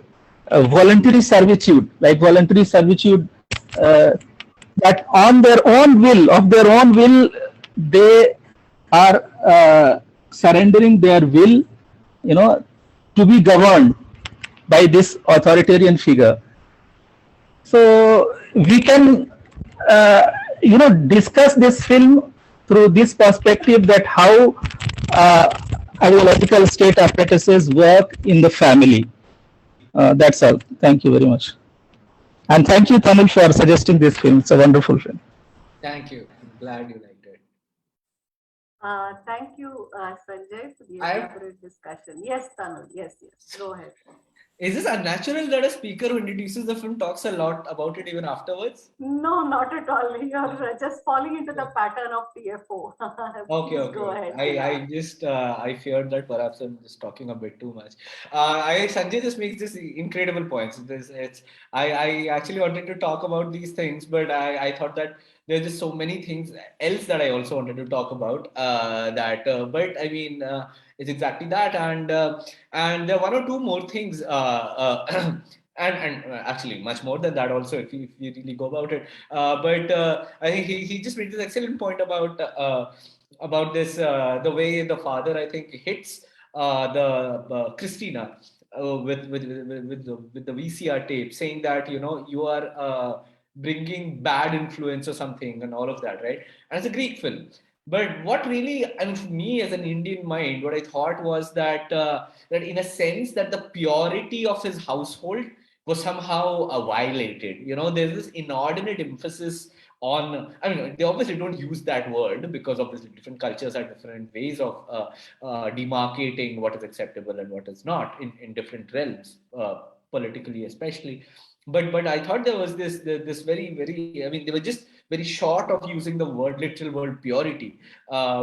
voluntary servitude, like voluntary servitude, uh, that on their own will, of their own will, they are surrendering their will, you know, to be governed by this authoritarian figure. So we can, discuss this film through this perspective, that how ideological state apparatuses work in the family. That's all. Thank you very much. And thank you, Tanul, for suggesting this film. It's a wonderful film. Thank you. I'm glad you liked it. Thank you, Sanjay, for the I- elaborate discussion. Yes, Tanul. Yes, go ahead. Is this unnatural that a speaker who introduces the film talks a lot about it even afterwards? No, not at all. You're just falling into the pattern of TFO. Okay, Please okay. go ahead. I just I feared that perhaps I'm just talking a bit too much. Sanjay just makes this incredible points. I actually wanted to talk about these things, but I thought that there's just so many things else that I also wanted to talk about. But I mean, it's exactly that, and there are one or two more things. And actually much more than that also, if you really go about it. But I think he just made this excellent point about this the way the father, I think, hits the Christina with the VCR tape, saying that you are bringing bad influence or something and all of that, right? And it's a Greek film. But what really, I mean, for me as an Indian mind, what I thought was that that in a sense that the purity of his household was somehow violated. There's this inordinate emphasis on. I mean, they obviously don't use that word because obviously different cultures have different ways of demarcating what is acceptable and what is not in different realms, politically especially. But I thought there was this very, I mean, they were just very short of using the literal word purity,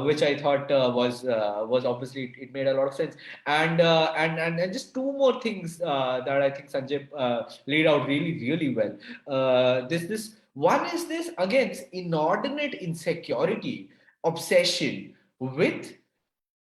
which I thought was obviously, it made a lot of sense. And just two more things that I think Sanjay laid out really well. This one is this, again, inordinate insecurity, obsession with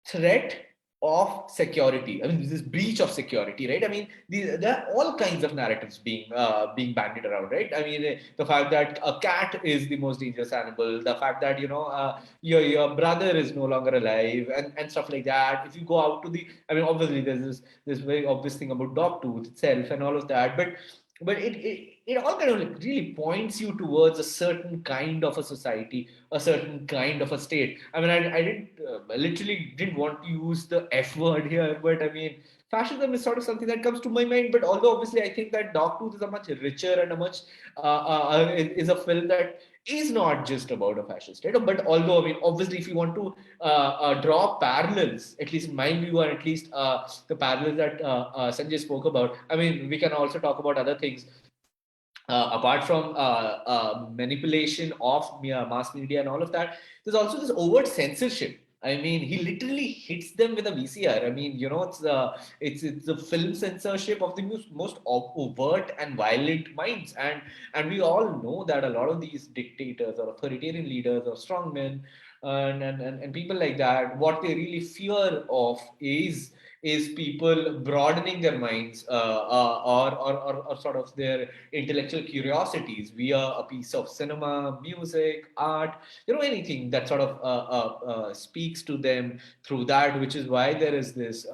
threat of security. I mean, this breach of security, right? I mean, there are all kinds of narratives being bandied around, right? I mean, the fact that a cat is the most dangerous animal, the fact that your brother is no longer alive, and stuff like that. If you go out to I mean, obviously there's this very obvious thing about DOGTOOTH itself and all of that, but it all kind of like really points you towards a certain kind of a society, a certain kind of a state. I mean, I didn't literally didn't want to use the F word here, but I mean, fascism is sort of something that comes to my mind. But although obviously I think that DOGTOOTH is a much richer and a much is a film that is not just about a fascist state. But although, I mean, obviously, if you want to draw parallels, at least in my view, or at least the parallels that Sanjay spoke about, I mean, we can also talk about other things. Apart from manipulation of mass media and all of that, there's also this overt censorship. I mean, he literally hits them with a VCR. I mean, it's the film censorship of the most overt and violent minds, and we all know that a lot of these dictators or authoritarian leaders or strongmen and people like that, what they really fear of is people broadening their minds or sort of their intellectual curiosities via a piece of cinema, music, art, anything that sort of speaks to them through that, which is why there is this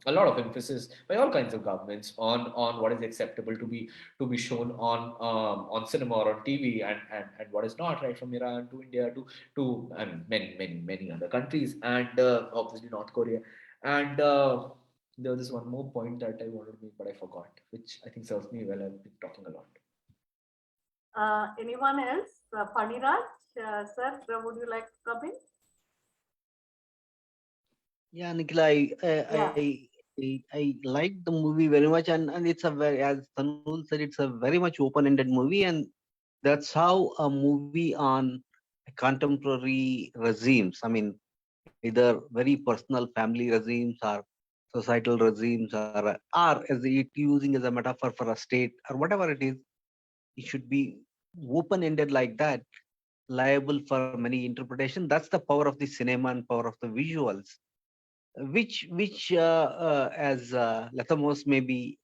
a lot of emphasis by all kinds of governments on what is acceptable to be shown on cinema or on TV, and what is not, right, from Iran to India to I mean, many other countries, and obviously North Korea. And there was this one more point that I wanted to make, but I forgot, which I think serves me well. I've been talking a lot. Anyone else? Paniraj, sir, would you like to come in? Yeah, Nikhil, I I like the movie very much, and it's a very, as Tanul said, it's a very much open-ended movie, and that's how a movie on contemporary regimes, I mean, either very personal family regimes or societal regimes, or as it using as a metaphor for a state or whatever it should be open-ended like that, liable for many interpretation. That's the power of the cinema and power of the visuals, which as Lathamos may be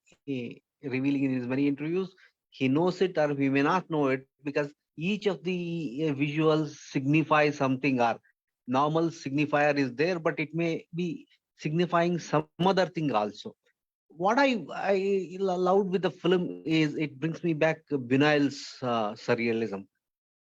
revealing in his many interviews, he knows it or he may not know it, because each of the visuals signifies something, or normal signifier is there, but it may be signifying some other thing also. What I loved with the film is it brings me back Buñuel's surrealism.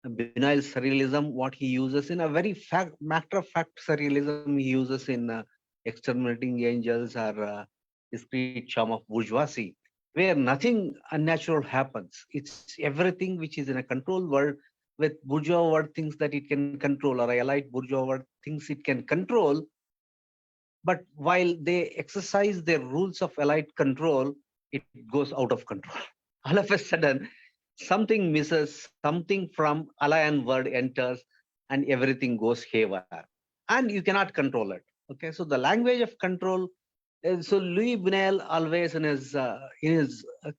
Buñuel's surrealism, what he uses in a very matter of fact surrealism, he uses in Exterminating Angels or Discreet Charm of Bourgeoisie, where nothing unnatural happens. It's everything which is in a controlled world, with bourgeois world things that it can control, or elite bourgeois world things it can control. But while they exercise their rules of elite control, it goes out of control. All of a sudden, something misses, something from alien world enters, and everything goes haywire. And you cannot control it. Okay, so the language of control. So Louis Buñuel always in his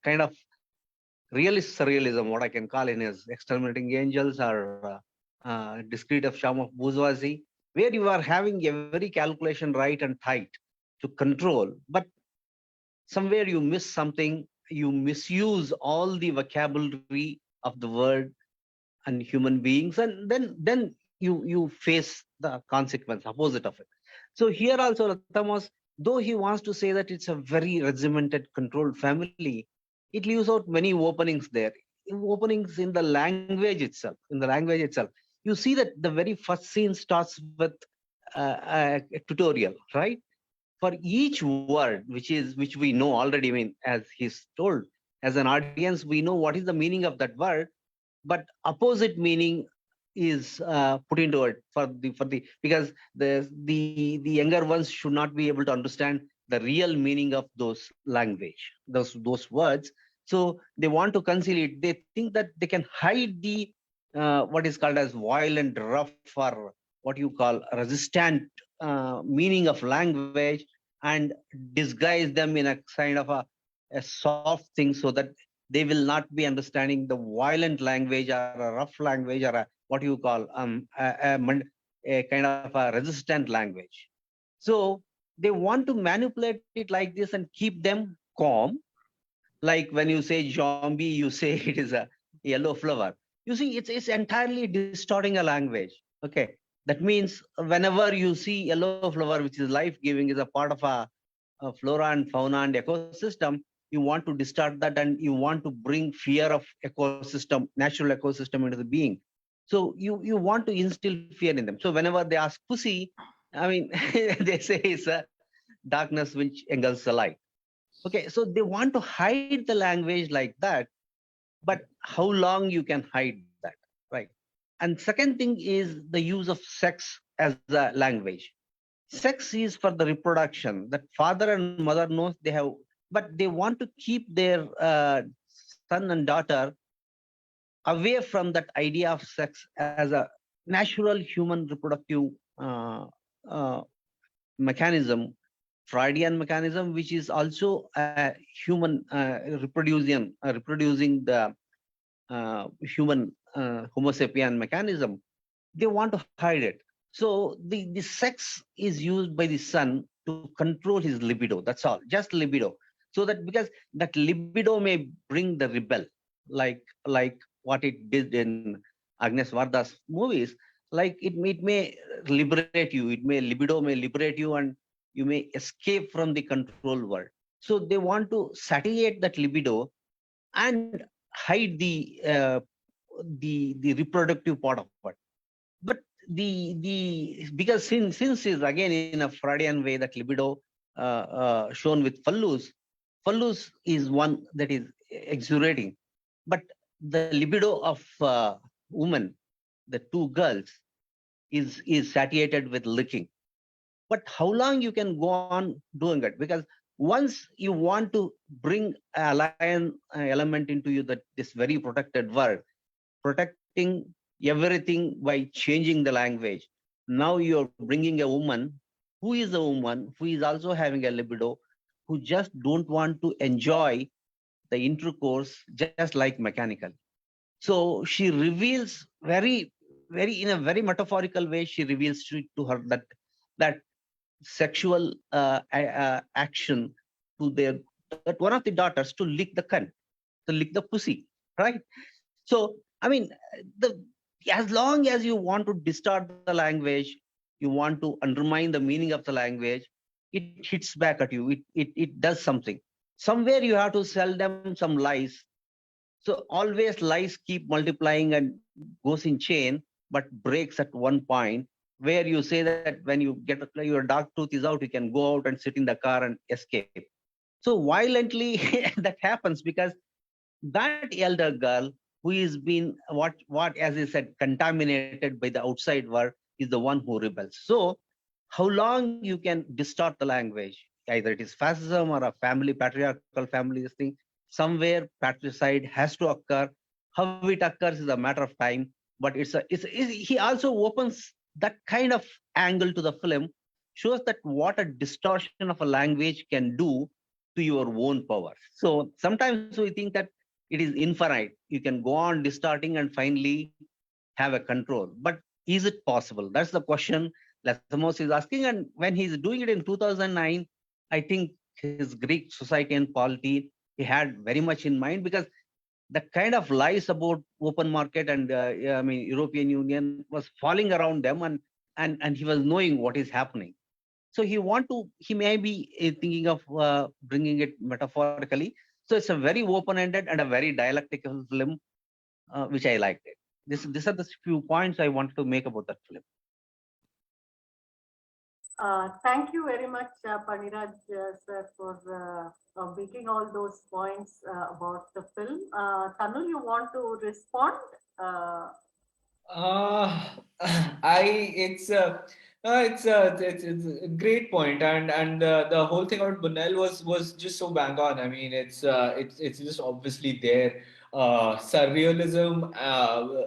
kind of realist surrealism, what I can call in his Exterminating Angels or Discreet of Charm of Bourgeoisie, where you are having every calculation right and tight to control, but somewhere you miss something, you misuse all the vocabulary of the word and human beings, and then you face the consequence opposite of it. So here also Lathamos, though he wants to say that it's a very regimented, controlled family, it leaves out many openings there. Openings in the language itself. In the language itself, you see that the very first scene starts with a tutorial, right? For each word, which we know already. I mean, as he's told, as an audience, we know what is the meaning of that word, but opposite meaning is put into it for the because the younger ones should not be able to understand the real meaning of those language, those words. So they want to conceal it. They think that they can hide the what is called as violent, rough, or what you call resistant meaning of language, and disguise them in a kind of a soft thing, so that they will not be understanding the violent language or a rough language, or a, what you call a kind of a resistant language. So they want to manipulate it like this and keep them calm. Like when you say zombie, you say it is a yellow flower. You see, it's entirely distorting a language. Okay, that means whenever you see yellow flower, which is life-giving, is a part of a flora and fauna and ecosystem, you want to distort that, and you want to bring fear of ecosystem, natural ecosystem into the being. So you want to instill fear in them. So whenever they ask pussy, I mean, they say it's a darkness which engulfs the light. Okay, so they want to hide the language like that, but how long you can hide that, right? And second thing is the use of sex as a language. Sex is for the reproduction that father and mother knows they have, but they want to keep their son and daughter away from that idea of sex as a natural human reproductive mechanism, Freudian mechanism, which is also a human reproducing the human Homo sapien mechanism. They want to hide it. So the sex is used by the son to control his libido. That's all, just libido. So that because that libido may bring the rebel, like what it did in Agnes Varda's movies. Like it may liberate you. Libido may liberate you, and you may escape from the control world. So they want to satiate that libido and hide the reproductive part of it. But because since is again in a Freudian way that libido shown with phallus is one that is exurating, but the libido of woman, the two girls, is satiated with licking. But how long you can go on doing it? Because once you want to bring a lion element into you, that this very protected world, protecting everything by changing the language. Now you're bringing a woman who is also having a libido, who just don't want to enjoy the intercourse just like mechanical. So she reveals very in a very metaphorical way. She reveals to her that sexual action to their that one of the daughters to lick the cunt, to lick the pussy, right? So I mean, the as long as you want to distort the language, you want to undermine the meaning of the language, it hits back at you. It does something. Somewhere you have to sell them some lies. So always lies keep multiplying and goes in chain, but breaks at one point where you say that when you get your dark tooth is out, you can go out and sit in the car and escape. So violently that happens because that elder girl who is been what as I said contaminated by the outside world is the one who rebels. So how long you can distort the language, either it is fascism or a family patriarchal family this thing, somewhere patricide has to occur. How it occurs is a matter of time, but he also opens that kind of angle to the film, shows that what a distortion of a language can do to your own power. So sometimes we think that it is infinite. You can go on distorting and finally have a control. But is it possible? That's the question Lathamos is asking. And when he's doing it in 2009, I think his Greek society and polity, he had very much in mind, because the kind of lies about open market and European Union was falling around them, and he was knowing what is happening. So he may be thinking of bringing it metaphorically. So it's a very open-ended and a very dialectical film, which I liked it. These are the few points I wanted to make about that film. Thank you very much, Paniraj sir, for making all those points about the film. Tanul, you want to respond? It's a great point, and the whole thing about Bunnell was just so bang on. I mean, it's just obviously there, surrealism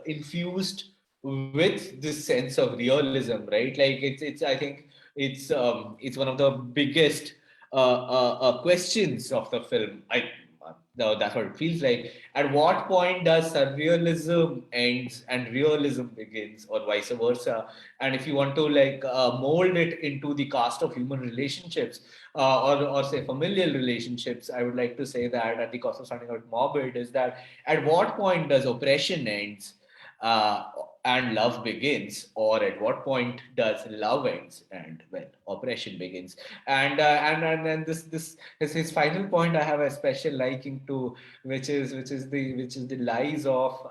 infused with this sense of realism, right? Like it's I think it's one of the biggest questions of the film. No, that's what it feels like. At what point does surrealism ends and realism begins, or vice versa? And if you want to like mold it into the cast of human relationships, or say familial relationships, I would like to say that at the cost of sounding out morbid, is that at what point does oppression ends? Uh, and love begins, or at what point does love ends and when oppression begins? And this is his final point. I have a special liking to, which is the lies of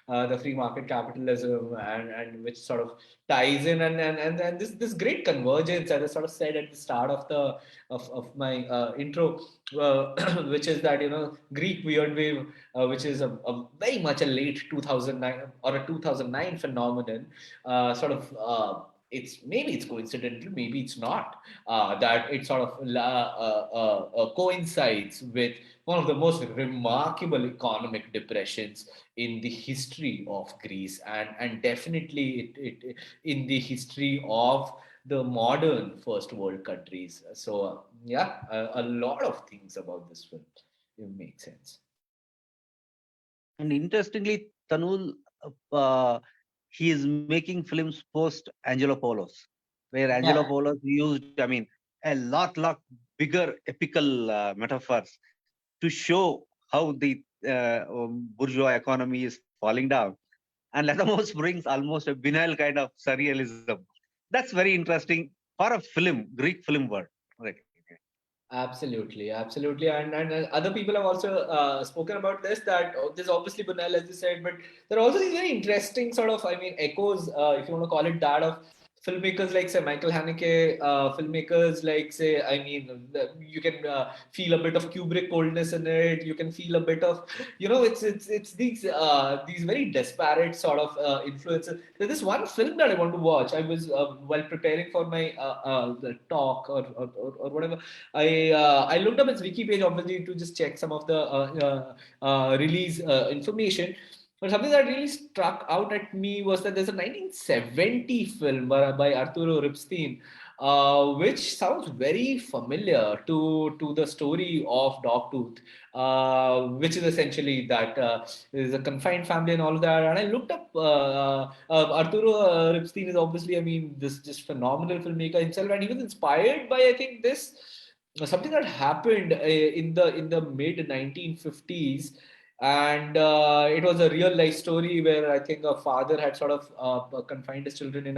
the free market capitalism, and which sort of ties in, and this great convergence, as I sort of said at the start of my intro, which is that Greek weird wave, which is a very much a late 2009 or a 2009 phenomenon, sort of it's coincidental, maybe it's not, that it sort of coincides with one of the most remarkable economic depressions in the history of Greece, and definitely it in the history of the modern first world countries. So yeah, a lot of things about this film, it makes sense. And interestingly, Tanul, uh, he is making films post Angelopoulos, where Angelopoulos used, I mean, a lot bigger epical metaphors to show how the bourgeois economy is falling down. And Lathamos brings almost a banal kind of surrealism. That's very interesting for a film, Greek film world. Right. Absolutely, absolutely, and other people have also spoken about this. That there's obviously banal, as you said, but there are also these very interesting sort of, I mean, echoes, if you want to call it that, of filmmakers like say Michael Haneke, filmmakers like say, I mean, you can feel a bit of Kubrick coldness in it. You can feel a bit of, it's these very disparate sort of influences. There's this one film that I want to watch. I was while preparing for my the talk or whatever. I looked up its wiki page obviously to just check some of the release information. But something that really struck out at me was that there's a 1970 film by Arturo Ripstein, which sounds very familiar to the story of Dogtooth, which is essentially that there's a confined family and all of that. And I looked up Arturo Ripstein is obviously, I mean, this just phenomenal filmmaker himself, and he was inspired by, I think, this something that happened in the mid 1950s, and it was a real life story where I think a father had sort of confined his children in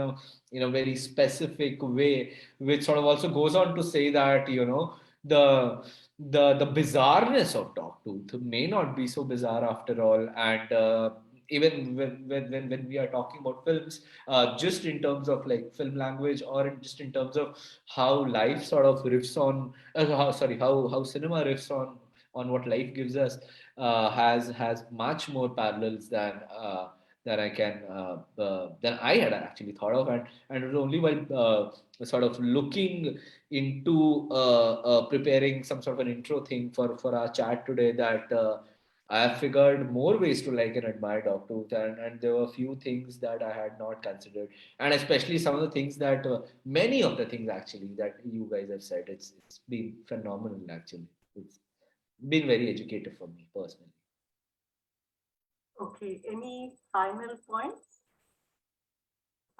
a very specific way, which sort of also goes on to say that the the bizarreness of Dogtooth may not be so bizarre after all, and even when we are talking about films, just in terms of like film language, or just in terms of how life sort of riffs on, how cinema riffs on what life gives us, has much more parallels than I can than I had actually thought of, and it was only while sort of looking into preparing some sort of an intro thing for our chat today that I have figured more ways to like and admire Dogtooth, and there were a few things that I had not considered, and especially some of the things that many of the things actually that you guys have said. It's been phenomenal actually. It's been very educative for me personally. Okay, any final points?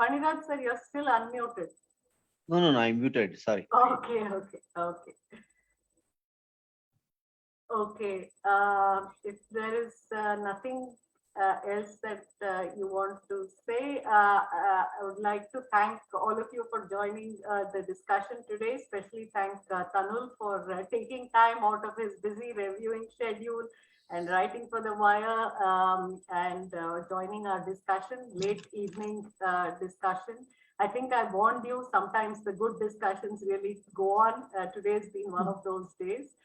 Paniraj sir, you're still unmuted. No, I'm muted. Sorry. Okay. If there is nothing else that you want to say, I would like to thank all of you for joining the discussion today, especially thank Tanul for taking time out of his busy reviewing schedule and writing for The Wire, and joining our discussion, late evening discussion. I think I warned you, sometimes the good discussions really go on. Today's been one of those days.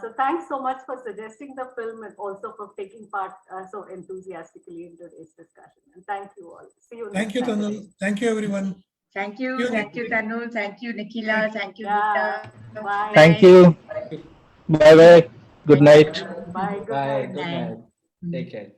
So thanks so much for suggesting the film and also for taking part so enthusiastically in today's discussion. And thank you all. See you Thank next you, time. Tanul. Thank you, everyone. Thank you, Tanul. Thank you, Nikhila. Thank you, Yeah. Gita. Bye. Thank you. Bye bye. Good night. Bye. Good Bye. night. Good night. Take care.